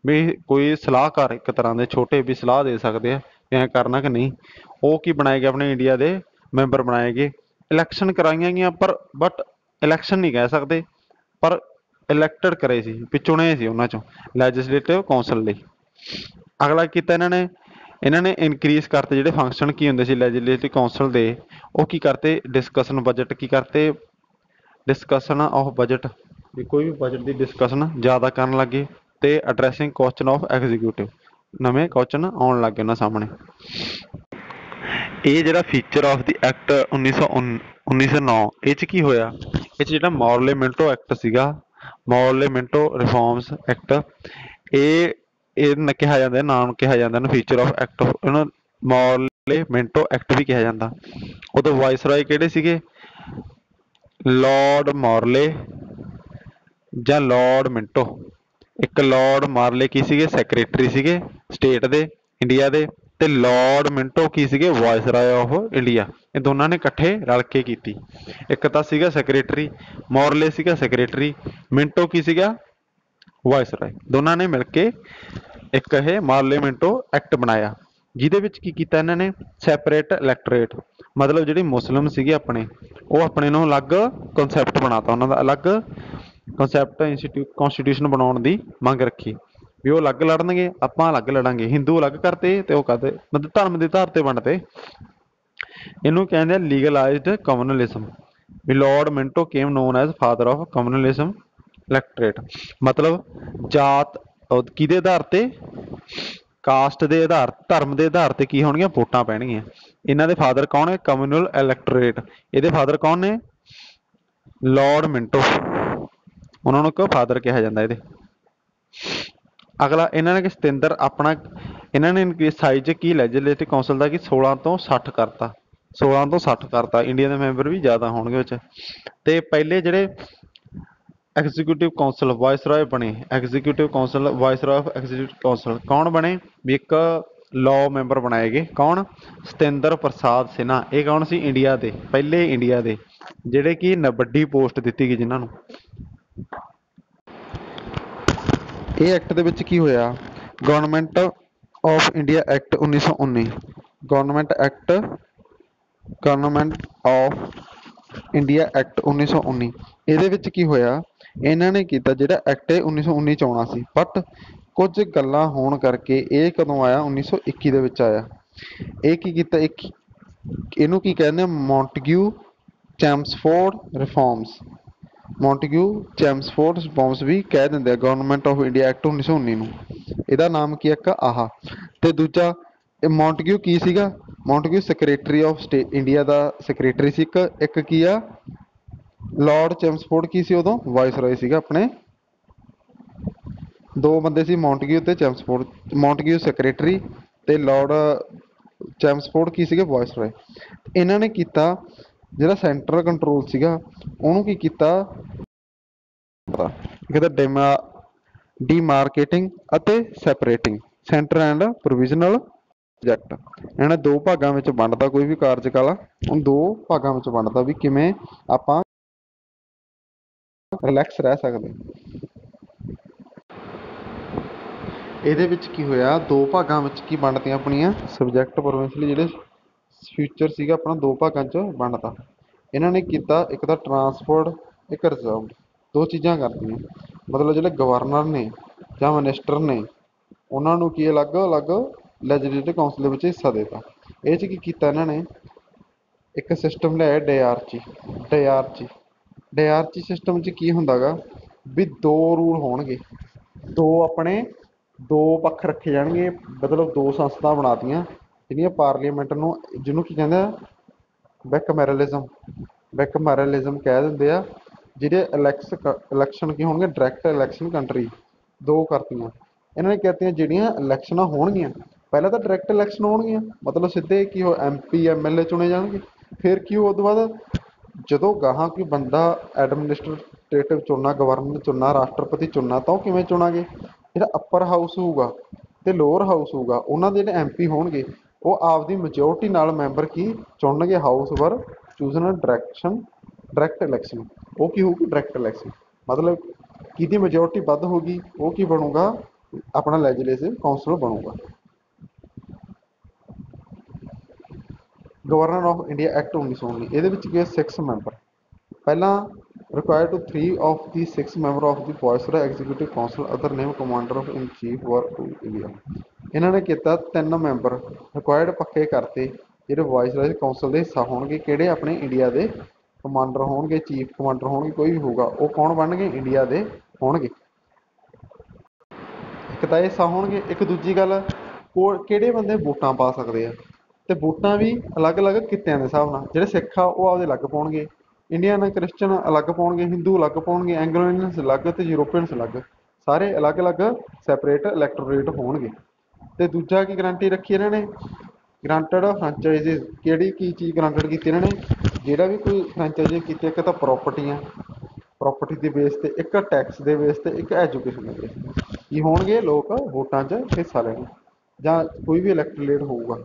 ਵੀ ਕੋਈ ਸਲਾਹਕਾਰ ਇੱਕ ਤਰ੍ਹਾਂ ਦੇ ਛੋਟੇ ਵੀ ਸਲਾਹ ਦੇ ਸਕਦੇ ਆ ਵੀ ਐਂ ਕਰਨਾ ਕਿ ਨਹੀਂ, ਉਹ ਕੀ ਬਣਾਏ ਗਏ, ਆਪਣੇ ਇੰਡੀਆ ਦੇ ਮੈਂਬਰ ਬਣਾਏ ਗਏ। ਇਲੈਕਸ਼ਨ ਕਰਾਈਆਂ ਗਈਆਂ, ਬਟ ਇਲੈਕਸ਼ਨ ਨਹੀਂ ਕਹਿ ਸਕਦੇ, ਪਰ ਇਲੈਕਟਡ ਕਰੇ ਸੀ, ਵੀ ਚੁਣੇ ਸੀ ਉਹਨਾਂ ਚੋਂ ਲੈਜਿਸਲੇਟਿਵ ਕੌਂਸਲ ਲਈ। ਅਗਲਾ ਕੀਤਾ ਇਹਨਾਂ ਨੇ ਇਨਕਰੀਜ਼ ਕਰਤੇ ਜਿਹੜੇ ਫੰਕਸ਼ਨ ਕੀ ਹੁੰਦੇ ਸੀ ਲੈਜਿਸਲੇਟਿਵ ਕੌਂਸਲ ਦੇ, ਉਹ ਕੀ ਕਰਤੇ, ਡਿਸਕਸ਼ਨ ਆਫ ਬਜਟ, ਵੀ ਕੋਈ ਵੀ ਬਜਟ ਦੀ ਡਿਸਕਸ਼ਨ ਜ਼ਿਆਦਾ ਕਰਨ ਲੱਗੇ, ਤੇ ਐਡਰੈਸਿੰਗ ਕੁਐਸਚਨ ਆਫ ਐਗਜ਼ੀਕਿਊਟਿਵ, ਨਵੇਂ ਕੁਐਸਚਨ ਆਉਣ ਲੱਗ ਗਏ ਉਹਨਾਂ ਸਾਹਮਣੇ। ਇਹ ਜਿਹੜਾ ਫੀਚਰ ਆਫ ਦੀ ਐਕਟ 1909 ਇਹ ਚ ਕੀ ਹੋਇਆ, ਇਹ ਚ ਜਿਹੜਾ ਮੌਰਲੇ-ਮਿੰਟੋ ਐਕਟ ਸੀਗਾ, ਮੌਰਲੇ-ਮਿੰਟੋ ਰਿਫਾਰਮਸ ਐਕਟ, ਇਹ ਕਿਹਾ ਜਾਂਦਾ, ਨਾਮ ਕਿਹਾ ਜਾਂਦਾ ਇਹਨੂੰ ਫੀਚਰ ਆਫ ਐਕਟ, ਇਹਨੂੰ ਮੌਰਲੇ-ਮਿੰਟੋ ਐਕਟ ਵੀ ਕਿਹਾ ਜਾਂਦਾ। ਉਦੋਂ ਵਾਇਸਰਾਏ ਕਿਹੜੇ ਸੀਗੇ? ਲਾਰਡ ਮੌਰਲੇ ਜਾਂ ਲਾਰਡ ਮਿੰਟੋ। ਇੱਕ ਲਾਰਡ ਮਾਰਲੇ ਕੀ ਸੀਗੇ? ਸੈਕਟਰੀ ਸੀਗੇ ਸਟੇਟ ਦੇ, ਇੰਡੀਆ ਦੇ। ਤੇ ਲਾਰਡ ਮਿੰਟੋ ਕੀ ਸੀਗੇ? Viceroy of India. ਇਹ ਦੋਨਾਂ ਨੇ ਇਕੱਠੇ ਰਲ ਕੇ ਕੀਤੀ। ਇੱਕ ਤਾਂ ਸੀਗਾ ਸੈਕਟਰੀ, ਮੌਰਲੇ ਸੀਗਾ ਸੈਕਟਰੀ, ਮਿੰਟੋ ਕੀ ਸੀਗਾ? ਵਾਇਸਰਾਏ। ਦੋਨਾਂ ਨੇ ਮਿਲ ਕੇ ਇੱਕ ਇਹ ਮਾਰਲੇ-ਮਿੰਟੋ ਐਕਟ ਬਣਾਇਆ, ਜਿਹਦੇ ਵਿੱਚ ਕੀ ਕੀਤਾ ਇਹਨਾਂ ਨੇ? ਸੈਪਰੇਟ ਇਲੈਕਟੋਰੇਟ, ਮਤਲਬ ਜਿਹੜੇ ਮੁਸਲਿਮ ਸੀਗੇ ਆਪਣੇ, ਉਹ ਆਪਣੇ ਨੂੰ ਅਲੱਗ ਕਨਸੈਪਟ ਬਣਾਤਾ, ਉਹਨਾਂ ਦਾ ਅਲੱਗ ਕਨਸੈਪਟ ਕੌਂਸਟੀਟਿਊਸ਼ਨ ਬਣਾਉਣ ਦੀ ਮੰਗ ਰੱਖੀ ਵੀ ਉਹ ਅਲੱਗ ਲੜਨਗੇ, ਆਪਾਂ ਅਲੱਗ ਲੜਾਂਗੇ। ਹਿੰਦੂ ਅਲੱਗ ਕਰਤੇ ਤੇ ਉਹ ਕਰਦੇ ਮਤਲਬ ਧਰਮ ਦੇ ਆਧਾਰ ਤੇ ਵੰਡਤੇ। ਇਹਨੂੰ ਕਹਿੰਦੇ ਆ ਲੀਗਲਾਈਜ਼ਡ ਕਮਿਊਨਲਿਜ਼ਮ। ਵੀ Lord Minto came known as father of communalism electorate, ਮਤਲਬ ਜਾਤ ਕਿਹਦੇ ਆਧਾਰ ਤੇ? ਕਾਸਟ ਦੇ ਆਧਾਰ, ਧਰਮ ਦੇ ਆਧਾਰ ਤੇ ਕੀ ਹੋਣਗੀਆਂ? ਵੋਟਾਂ ਪੈਣਗੀਆਂ। ਇਹਨਾਂ ਦੇ ਫਾਦਰ ਕੌਣ ਹੈ? Communal electorate. ਇਹਦੇ ਫਾਦਰ ਕੌਣ ਨੇ? ਲਾਰਡ ਮਿੰਟੋ। ਉਹਨਾਂ ਨੂੰ ਕਿਉਂ ਫਾਦਰ ਕਿਹਾ ਜਾਂਦਾ ਇਹਦੇ? ਅਗਲਾ ਇਹਨਾਂ ਨੇ ਸਤਿੰਦਰ ਆਪਣਾ, ਇਹਨਾਂ ਨੇ ਸਾਈਜ਼ ਕੀ ਲੈਜਿਸਲੇਟਿਵ ਕੌਂਸਲ ਦਾ ਕਿ 16 ਤੋਂ 60 ਕਰਤਾ, 16 ਤੋਂ 60 ਕਰਤਾ। ਇੰਡੀਆ ਦੇ ਮੈਂਬਰ ਵੀ ਜ਼ਿਆਦਾ ਹੋਣਗੇ ਵਿੱਚ। ਤੇ ਪਹਿਲੇ ਜਿਹੜੇ ਐਗਜ਼ੀਕਿਊਟਿਵ ਕੌਂਸਲ ਵਾਇਸਰਾਏ ਬਣੇ, executive council viceroy of executive council ਕੌਣ ਬਣੇ? ਵੀ ਇੱਕ ਲਾਅ ਮੈਂਬਰ ਬਣਾਏ ਗਏ। ਕੌਣ? ਸਤਿੰਦਰ ਪ੍ਰਸਾਦ ਸਿਨਹਾ। ਇਹ ਕੌਣ ਸੀ? ਇੰਡੀਆ ਦੇ ਪਹਿਲੇ, ਇੰਡੀਆ ਦੇ ਜਿਹੜੇ ਕਿ ਵੱਡੀ ਪੋਸਟ ਦਿੱਤੀ ਗਈ ਜਿਨ੍ਹਾਂ ਨੂੰ। ਇਹ ਐਕਟ ਦੇ ਵਿੱਚ ਕੀ ਹੋਇਆ? Government of India act 1919, government act, government of India act 1919। ਇਹਦੇ ਵਿੱਚ ਕੀ ਹੋਇਆ? ਇਹਨਾਂ ਨੇ ਕੀਤਾ ਜਿਹੜਾ ਐਕਟ 1919 ਚ ਆਉਣਾ ਸੀ, ਬਟ ਕੁਝ ਗੱਲਾਂ ਹੋਣ ਕਰਕੇ ਇਹ ਕਦੋਂ ਆਇਆ? 1921 ਦੇ ਵਿੱਚ ਆਇਆ। ਇਹ ਕੀ ਕੀਤਾ? ਇਹਨੂੰ ਕੀ ਕਹਿੰਦੇ ਆ? ਮੌਂਟਗਿਊ ਚੈਮਸਫੋਰਡ ਰਿਫਾਰਮਸ। ਮੌਂਟਗਿਊ ਚੈਮਸਫੋਰਡ ਰਿਫਾਰਮਸ ਵੀ ਕਹਿ ਦਿੰਦੇ ਆ ਗਵਰਨਮੈਂਟ ਆਫ ਇੰਡੀਆ ਐਕਟ 1919 ਨੂੰ। ਇਹਦਾ ਨਾਮ ਕੀ? ਇੱਕ ਆਹ ਤੇ ਦੂਜਾ ਇਹ ਮੌਂਟਗਿਊ ਕੀ ਸੀਗਾ? Montagu secretary of state India ਦਾ ਸੈਕਟਰੀ ਸੀ। ਇੱਕ ਕੀ ਆ? ਲਾਰਡ ਚੈਮਸਫੋਰਡ ਕੀ ਸੀ? ਉਦੋਂ ਵਾਇਸਰਾਏ ਸੀਗਾ ਆਪਣੇ। ਦੋ ਬੰਦੇ ਸੀ, ਮੌਂਟਗਿਊ ਤੇ ਚੈਮਸਫੋਰਡ। ਮੌਂਟਗਿਊ ਸੈਕਟਰੀ ਤੇ ਲਾਰਡ ਚੈਮਸਫੋਰਡ ਕੀ ਸੀਗੇ? ਵਾਇਸਰਾਏ। ਇਹਨਾਂ ਨੇ ਕੀਤਾ ਜਿਹੜਾ ਸੈਂਟਰਲ ਕੰਟਰੋਲ ਸੀਗਾ ਉਹਨੂੰ ਕੀ ਕੀਤਾ? ਕਹਿੰਦਾ ਡੀਮਾਰਕੇਟਿੰਗ ਅਤੇ separating centre and provisional project. ਇਹਨਾਂ ਦੋ ਭਾਗਾਂ ਵਿੱਚ ਵੰਡਦਾ ਕੋਈ ਵੀ ਕਾਰਜਕਾਲ, ਉਹ ਦੋ ਭਾਗਾਂ ਵਿੱਚ ਵੰਡਦਾ ਵੀ ਕਿਵੇਂ ਆਪਾਂ ਰਿਲੈਕਸ ਰਹਿ ਸਕਦੇ। ਇਹਦੇ ਵਿੱਚ ਕੀ ਹੋਇਆ? ਦੋ ਭਾਗਾਂ ਵਿੱਚ ਕੀ ਵੰਡਤੀਆਂ ਆਪਣੀਆਂ ਸਬਜੈਕਟ ਪ੍ਰੋਵਿੰਸ਼ਲੀ, ਜਿਹੜੇ ਫਿਊਚਰ ਸੀਗਾ ਆਪਣਾ ਦੋ ਭਾਗਾਂ 'ਚ ਵੰਡਤਾ। ਇਹਨਾਂ ਨੇ ਕੀਤਾ ਇੱਕ ਤਾਂ ਟਰਾਂਸਫਰਡ, ਇੱਕ ਰਿਜ਼ਰਵਡ। ਦੋ ਚੀਜ਼ਾਂ ਕਰਤੀਆਂ, ਮਤਲਬ ਜਿਹੜੇ ਗਵਰਨਰ ਨੇ ਜਾਂ ਮਿਨਿਸਟਰ ਨੇ ਉਹਨਾਂ ਨੂੰ ਕੀ ਅਲੱਗ ਅਲੱਗ ਲੈਜਿਸਲੇਟਿਵ ਕੌਂਸਲ ਦੇ ਵਿੱਚ ਹਿੱਸਾ ਦੇਤਾ। ਇਹ 'ਚ ਕੀ ਕੀਤਾ ਇਹਨਾਂ ਨੇ? ਇੱਕ ਸਿਸਟਮ ਲਿਆਇਆ ਡਿਆਰਚੀ। ਡਿਆਰਚੀ ਡਿਆਰਚੀ ਸਿਸਟਮ 'ਚ ਕੀ ਹੁੰਦਾ ਗਾ ਵੀ ਦੋ ਰੂਲ ਹੋਣਗੇ, ਦੋ ਆਪਣੇ ਦੋ ਪੱਖ ਰੱਖੇ ਜਾਣਗੇ, ਮਤਲਬ ਦੋ ਸੰਸਥਾ ਬਣਾਤੀਆਂ ਜਿਹੜੀਆਂ ਪਾਰਲੀਮੈਂਟ ਨੂੰ, ਜਿਹਨੂੰ ਕੀ ਕਹਿੰਦੇ ਆ? ਬਿਕਮੈਰਲਿਜ਼ਮ। ਬਿਕਮੈਰਲਿਜ਼ਮ ਕਹਿ ਦਿੰਦੇ ਆ। ਜਿਹੜੇ ਇਲੈਕਸ਼ਨ ਕੀ ਹੋਣਗੇ? ਡਾਇਰੈਕਟ ਇਲੈਕਸ਼ਨ ਕੰਟਰੀ ਦੋ ਕਰਤੀਆਂ ਇਹਨਾਂ ਨੇ। ਕਹਿਤੀਆਂ ਜਿਹੜੀਆਂ ਇਲੈਕਸ਼ਨਾਂ ਹੋਣਗੀਆਂ, ਪਹਿਲਾਂ ਤਾਂ ਡਾਇਰੈਕਟ ਇਲੈਕਸ਼ਨ ਹੋਣਗੀਆਂ, ਮਤਲਬ ਸਿੱਧੇ ਕੀ ਹੋ MP MLA ਚੁਣੇ ਜਾਣਗੇ। ਫਿਰ ਕੀ ਹੋ? ਉਹ ਤੋਂ ਬਾਅਦ ਜਦੋਂ ਗਾਹਾਂ ਕੋਈ ਬੰਦਾ ਐਡਮਿਨਿਸਟ੍ਰੇਟਿਵ ਚੁਣਨਾ, ਗਵਰਨਰ ਚੁਣਨਾ, ਰਾਸ਼ਟਰਪਤੀ ਚੁਣਨਾ, ਤਾਂ ਉਹ ਕਿਵੇਂ ਚੁਣਾਂਗੇ? ਜਿਹੜਾ ਅੱਪਰ ਹਾਊਸ ਹੋਊਗਾ ਤੇ ਲੋਅਰ ਹਾਊਸ ਹੋਊਗਾ, ਉਹਨਾਂ ਦੇ ਜਿਹੜੇ MP ਹੋਣਗੇ ਉਹ ਆਪਦੀ ਮੈਜੋਰਟੀ ਨਾਲ ਮੈਂਬਰ ਕੀ ਚੁਣਨਗੇ? ਹਾਊਸ ਵਰ ਚੂਜ਼ਨ ਡਾਇਰੈਕਟ ਇਲੈਕਸ਼ਨ। ਉਹ ਕੀ ਹੋਊਗੀ? Direct election. ਮਤਲਬ ਕਿਹਦੀ ਮੈਜੋਰਟੀ ਵੱਧ ਹੋਊਗੀ ਉਹ ਕੀ ਬਣੂਗਾ? ਆਪਣਾ ਲੈਜਿਸਲੇਟਿਵ ਕੌਂਸਲ ਬਣੂਗਾ। ਗਵਰਨਰ ਆਫ ਇੰਡੀਆ ਐਕਟ 1919 ਇਹਦੇ ਵਿੱਚ ਕੀ ਹੈ? 6 ਮੈਂਬਰ। ਪਹਿਲਾਂ required to 3 of the 6 member of the Viceroy Executive Council other name Commander of in Chief were to India। ਇਹਨਾਂ ਨੇ ਕੀਤਾ 3 ਮੈਂਬਰ ਰਿਕੁਆਇਰਡ ਪੱਕੇ ਕਰਤੇ ਜਿਹੜੇ ਵਾਇਸਰਾਏ ਕਾਉਂਸਲ ਦੇ ਹਿੱਸਾ ਹੋਣਗੇ। ਕਿਹੜੇ? ਆਪਣੇ ਇੰਡੀਆ ਦੇ ਕਮਾਂਡਰ ਹੋਣਗੇ, ਚੀਫ ਕਮਾਂਡਰ ਹੋਣਗੇ, ਕੋਈ ਵੀ ਹੋਊਗਾ। ਉਹ ਕੌਣ ਬਣਨਗੇ? ਇੰਡੀਆ ਦੇ ਹੋਣਗੇ। ਇੱਕ ਤਾਂ ਇਹ ਹਿੱਸਾ ਹੋਣਗੇ। ਇੱਕ ਦੂਜੀ ਗੱਲ, ਕਿਹੜੇ ਬੰਦੇ ਵੋਟਾਂ ਪਾ ਸਕਦੇ ਆ? ਤੇ ਵੋਟਾਂ ਵੀ ਅਲੱਗ-ਅਲੱਗ ਕਿੱਤਿਆਂ ਦੇ ਹਿਸਾਬ ਨਾਲ। ਜਿਹੜੇ ਸਿੱਖ ਆ ਉਹ ਆਪਦੇ ਅਲੱਗ ਪਾਉਣਗੇ, ਇੰਡੀਅਨ ਕ੍ਰਿਸਚਨ ਅਲੱਗ ਪਾਉਣਗੇ, ਹਿੰਦੂ ਅਲੱਗ ਪਾਉਣਗੇ, ਐਂਗਲੋ ਇੰਡੀਅਨਸ ਅਲੱਗ ਤੇ ਯੂਰੋਪੀਅਨਸ ਅਲੱਗ, ਸਾਰੇ ਅਲੱਗ-ਅਲੱਗ ਸੈਪਰੇਟ ਇਲੈਕਟੋਰੇਟ ਹੋਣਗੇ। ਤੇ ਦੂਜਾ ਕੀ ਗਰੰਟੀ ਰੱਖੀ ਇਹਨਾਂ ਨੇ, ਗਰੰਟਡ ਫਰੈਂਚਾਈਜ਼ਿਸ। ਕਿਹੜੀ ਕੀ ਚੀਜ਼ ਗਰੰਟਡ ਕੀਤੀ ਇਹਨਾਂ ਨੇ, ਜਿਹੜਾ ਵੀ ਕੋਈ ਫਰੈਂਚਾਈਜ਼ੀ ਕੀਤੀ, ਇੱਕ ਤਾਂ ਪ੍ਰਾਪਰਟੀਆਂ, ਪ੍ਰਾਪਰਟੀ ਦੇ ਬੇਸ ਤੇ, ਇੱਕ ਟੈਕਸ ਦੇ ਬੇਸ ਤੇ, ਇੱਕ ਐਜੂਕੇਸ਼ਨ ਦੇ ਬੇਸ ਤੇ ਕੀ ਹੋਣਗੇ ਲੋਕ ਵੋਟਾਂ 'ਚ ਹਿੱਸਾ ਲੈਣ ਜਾਂ ਕੋਈ ਵੀ ਇਲੈਕਟੋਰੇਟ ਹੋਊਗਾ।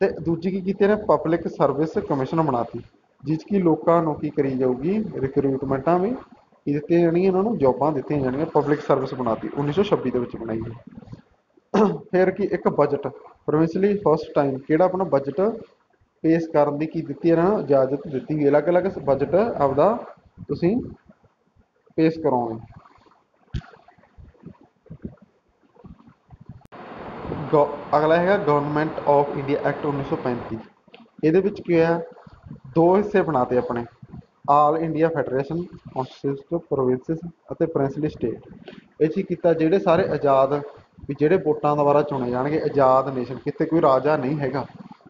ਤੇ ਦੂਜੀ ਕੀ ਕੀਤੀ ਨੇ, ਪਬਲਿਕ ਸਰਵਿਸ ਕਮਿਸ਼ਨ ਬਣਾਤੀ, ਜਿਸ ਕੀ ਲੋਕਾਂ ਨੂੰ ਕੀ ਕਰੀ ਜਾਊਗੀ, ਰਿਕਰੂਟਮੈਂਟਾਂ ਵੀ ਕੀ ਦਿੱਤੀਆਂ ਜਾਣਗੀਆਂ, ਉਹਨਾਂ ਨੂੰ ਜੋਬਾਂ ਦਿੱਤੀਆਂ ਜਾਣਗੀਆਂ। ਪਬਲਿਕ ਸਰਵਿਸ ਬਣਾਤੀ 1926 ਦੇ ਵਿੱਚ ਬਣਾਈ ਹੈ। ਫਿਰ ਕੀ, ਇੱਕ ਬਜਟ ਪ੍ਰੋਵਿੰਸ਼ਲੀ ਫਸਟ ਟਾਈਮ ਕਿਹੜਾ ਆਪਣਾ ਬਜਟ ਪੇਸ਼ ਕਰਨ ਦੀ ਕੀ ਦਿੱਤੀ ਇਹਨਾਂ ਨੂੰ ਇਜਾਜ਼ਤ ਦਿੱਤੀ ਗਈ, ਅਲੱਗ-ਅਲੱਗ ਬਜਟ ਆਪਦਾ ਤੁਸੀਂ ਪੇਸ਼ ਕਰੋਗੇ। ਅਗਲਾ ਹੈਗਾ ਗਵਰਨਮੈਂਟ ਆਫ ਇੰਡੀਆ ਐਕਟ 1935। ਇਹਦੇ ਵਿੱਚ ਕੀ ਹੋਇਆ, ਦੋ ਹਿੱਸੇ ਬਣਾਤੇ ਆਪਣੇ, ਆਲ ਇੰਡੀਆ ਫੈਡਰੇਸ਼ਨ ਕੌਂਸਟੀਟਿਊਟ ਪ੍ਰੋਵਿੰਸਿਸ ਅਤੇ ਪ੍ਰਿੰਸਲੀ ਸਟੇਟ। ਇਹ 'ਚ ਕੀਤਾ ਜਿਹੜੇ ਸਾਰੇ ਆਜ਼ਾਦ ਵੀ ਜਿਹੜੇ ਵੋਟਾਂ ਦੁਆਰਾ ਚੁਣੇ ਜਾਣਗੇ, ਆਜ਼ਾਦ ਨੇਸ਼ਨ, ਕਿਤੇ ਕੋਈ ਰਾਜਾ ਨਹੀਂ ਹੈਗਾ।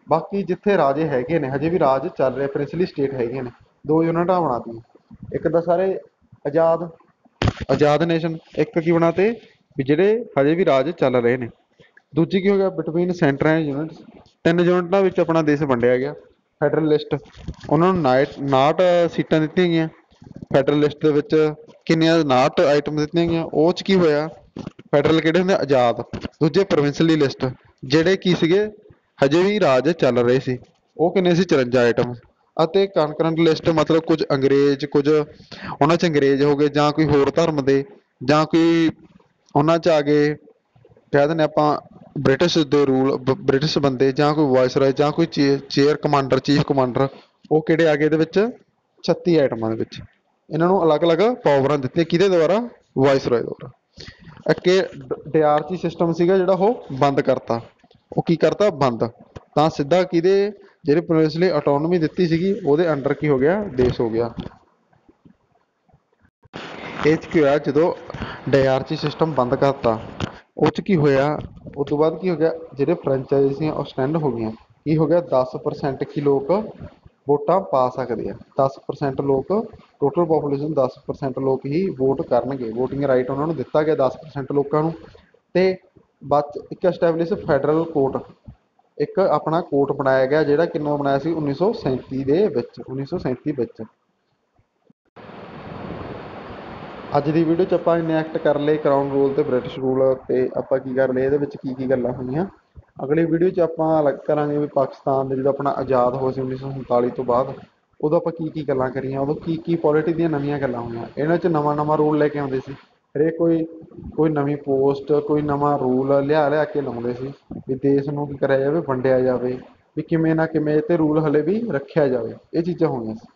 ਬਾਕੀ ਜਿੱਥੇ ਰਾਜੇ ਹੈਗੇ ਨੇ, ਹਜੇ ਵੀ ਰਾਜ ਚੱਲ ਰਿਹਾ, ਪ੍ਰਿੰਸਲੀ ਸਟੇਟ ਹੈਗੇ ਨੇ, ਦੋ ਯੂਨਿਟਾਂ ਬਣਾਤੀਆਂ। ਇੱਕ ਤਾਂ ਸਾਰੇ ਆਜ਼ਾਦ ਆਜ਼ਾਦ ਨੇਸ਼ਨ, ਇੱਕ ਕੀ ਬਣਾਤੇ ਵੀ ਜਿਹੜੇ ਹਜੇ ਵੀ ਰਾਜ ਚੱਲ ਰਹੇ ਨੇ। ਦੂਜੀ ਕੀ ਹੋ ਗਿਆ, ਬਿਟਵੀਨ ਸੈਂਟਰ ਐਂਡ ਯੂਨਿਟਸ, ਤਿੰਨ ਯੂਨਿਟਾਂ ਵਿੱਚ ਆਪਣਾ ਦੇਸ਼ ਵੰਡਿਆ ਗਿਆ। ਫੈਡਰਲਿਸਟ, ਉਹਨਾਂ ਨੂੰ 59 ਸੀਟਾਂ ਦਿੱਤੀਆਂ ਗਈਆਂ। ਫੈਡਰਲਿਸਟ ਦੇ ਵਿੱਚ ਕਿੰਨੀਆਂ, 59 ਆਈਟਮ ਦਿੱਤੀਆਂ ਗਈਆਂ। ਉਹ 'ਚ ਕੀ ਹੋਇਆ, ਫੈਡਰਲ ਕਿਹੜੇ ਹੁੰਦੇ ਆਜ਼ਾਦ, ਦੂਜੇ ਪ੍ਰੋਵਿੰਸ਼ਲੀ ਲਿਸਟ ਜਿਹੜੇ ਕੀ ਸੀਗੇ ਹਜੇ ਵੀ ਰਾਜ ਚੱਲ ਰਹੇ ਸੀ, ਉਹ ਕਿੰਨੇ ਸੀ, 54 ਆਈਟਮ। ਅਤੇ ਕਨਕਰੈਂਟ ਲਿਸਟ ਮਤਲਬ ਕੁਝ ਅੰਗਰੇਜ਼, ਕੁਝ ਉਹਨਾਂ 'ਚ ਅੰਗਰੇਜ਼ ਹੋ ਗਏ ਜਾਂ ਕੋਈ ਹੋਰ ਧਰਮ ਦੇ, ਜਾਂ ਕੋਈ ਉਹਨਾਂ 'ਚ ਆ ਗਏ ਕਹਿ ਦਿੰਦੇ ਆਪਾਂ ਬ੍ਰਿਟਿਸ਼ ਦੇ ਰੂਲ, ਬ੍ਰਿਟਿਸ਼ ਬੰਦੇ, ਜਾਂ ਕੋਈ ਵਾਇਸਰਾਏ, ਜਾਂ ਕੋਈ ਚੇਅਰ ਕਮਾਂਡਰ, ਚੀਫ ਕਮਾਂਡਰ, ਉਹ ਕਿਹੜੇ ਆ ਗਏ ਇਹਦੇ ਵਿੱਚ 36 ਆਈਟਮਾਂ ਦੇ ਵਿੱਚ। ਇਹਨਾਂ ਨੂੰ ਅਲੱਗ-ਅਲੱਗ ਪਾਵਰਾਂ ਦਿੱਤੀਆਂ, ਕਿਹਦੇ ਦੁਆਰਾ, ਵਾਇਸਰਾਏ ਦੁਆਰਾ। ਅੱਗੇ ਡਿਆਰਚੀ ਸਿਸਟਮ ਸੀਗਾ ਜਿਹੜਾ ਉਹ ਬੰਦ ਕਰਤਾ, ਉਹ ਕੀ ਕਰਤਾ, ਬੰਦ। ਤਾਂ ਸਿੱਧਾ ਕਿਹਦੇ, ਜਿਹੜੇ ਪ੍ਰੋਵਿੰਸ਼ਲੀ ਆਟੋਨਮੀ ਦਿੱਤੀ ਸੀਗੀ ਉਹਦੇ ਅੰਡਰ ਕੀ ਹੋ ਗਿਆ, ਦੇਸ਼ ਹੋ ਗਿਆ। ਇਹ 'ਚ ਕੀ ਹੋਇਆ, ਜਦੋਂ ਡਿਆਰਚੀ ਸਿਸਟਮ ਬੰਦ ਕਰਤਾ, ਉਹ 'ਚ ਕੀ ਹੋਇਆ, ਉਸ ਤੋਂ ਬਾਅਦ ਕੀ ਹੋ ਗਿਆ, ਜਿਹੜੇ ਫਰੈਂਚਾਈਜ਼ ਸੀ ਉਹ ਸਟੈਂਡ ਹੋ ਗਈਆਂ। ਕੀ ਹੋ ਗਿਆ, 10% ਕੀ ਲੋਕ ਵੋਟਾਂ ਪਾ ਸਕਦੇ ਆ, 10% ਲੋਕ, ਟੋਟਲ ਪੋਪੂਲੇਸ਼ਨ 10% ਲੋਕ ਹੀ ਵੋਟ ਕਰਨਗੇ, ਵੋਟਿੰਗ ਰਾਈਟ ਉਹਨਾਂ ਨੂੰ ਦਿੱਤਾ ਗਿਆ 10% ਲੋਕਾਂ ਨੂੰ। ਤੇ ਬਾਅਦ ਇੱਕ ਐਸਟੈਬਲਿਸ਼ ਫੈਡਰਲ ਕੋਰਟ, ਇੱਕ ਆਪਣਾ ਕੋਰਟ ਬਣਾਇਆ ਗਿਆ, ਜਿਹੜਾ ਕਿੰਨਾ ਬਣਾਇਆ ਸੀ, 1937 ਦੇ ਵਿੱਚ, 1937 ਵਿੱਚ। ਅੱਜ ਦੀ ਵੀਡੀਓ 'ਚ ਆਪਾਂ ਇਨੈਕਟ ਕਰ ਲਏ ਕਰਾਊਨ ਰੂਲ ਤੇ ਬ੍ਰਿਟਿਸ਼ ਰੂਲ, ਤੇ ਆਪਾਂ ਕੀ ਕਰ ਲਏ, ਇਹਦੇ ਵਿੱਚ ਕੀ ਕੀ ਗੱਲਾਂ ਹੋਈਆਂ। ਅਗਲੀ ਵੀਡੀਓ 'ਚ ਆਪਾਂ ਅਲੱਗ ਕਰਾਂਗੇ ਵੀ ਪਾਕਿਸਤਾਨ ਦੇ ਜਦੋਂ ਆਪਣਾ ਆਜ਼ਾਦ ਹੋਇਆ ਸੀ 1947 ਤੋਂ ਬਾਅਦ, ਉਦੋਂ ਆਪਾਂ ਕੀ ਕੀ ਗੱਲਾਂ ਕਰੀਆਂ, ਉਦੋਂ ਕੀ ਕੀ ਪੋਲਿਟੀ ਦੀਆਂ ਨਵੀਆਂ ਗੱਲਾਂ ਹੋਈਆਂ। ਇਹਨਾਂ 'ਚ ਨਵਾਂ ਰੂਲ ਲੈ ਕੇ ਆਉਂਦੇ ਸੀ ਹਰੇਕ ਕੋਈ ਨਵੀਂ ਪੋਸਟ, ਕੋਈ ਨਵਾਂ ਰੂਲ ਲਿਆ ਕੇ ਲਾਉਂਦੇ ਸੀ ਵੀ ਦੇਸ਼ ਨੂੰ ਕੀ ਕਰਿਆ ਜਾਵੇ, ਵੰਡਿਆ ਜਾਵੇ, ਵੀ ਕਿਵੇਂ ਨਾ ਕਿਵੇਂ ਤੇ ਰੂਲ ਹਲੇ ਵੀ ਰੱਖਿਆ ਜਾਵੇ। ਇਹ ਚੀਜ਼ਾਂ ਹੋਈਆਂ ਸੀ।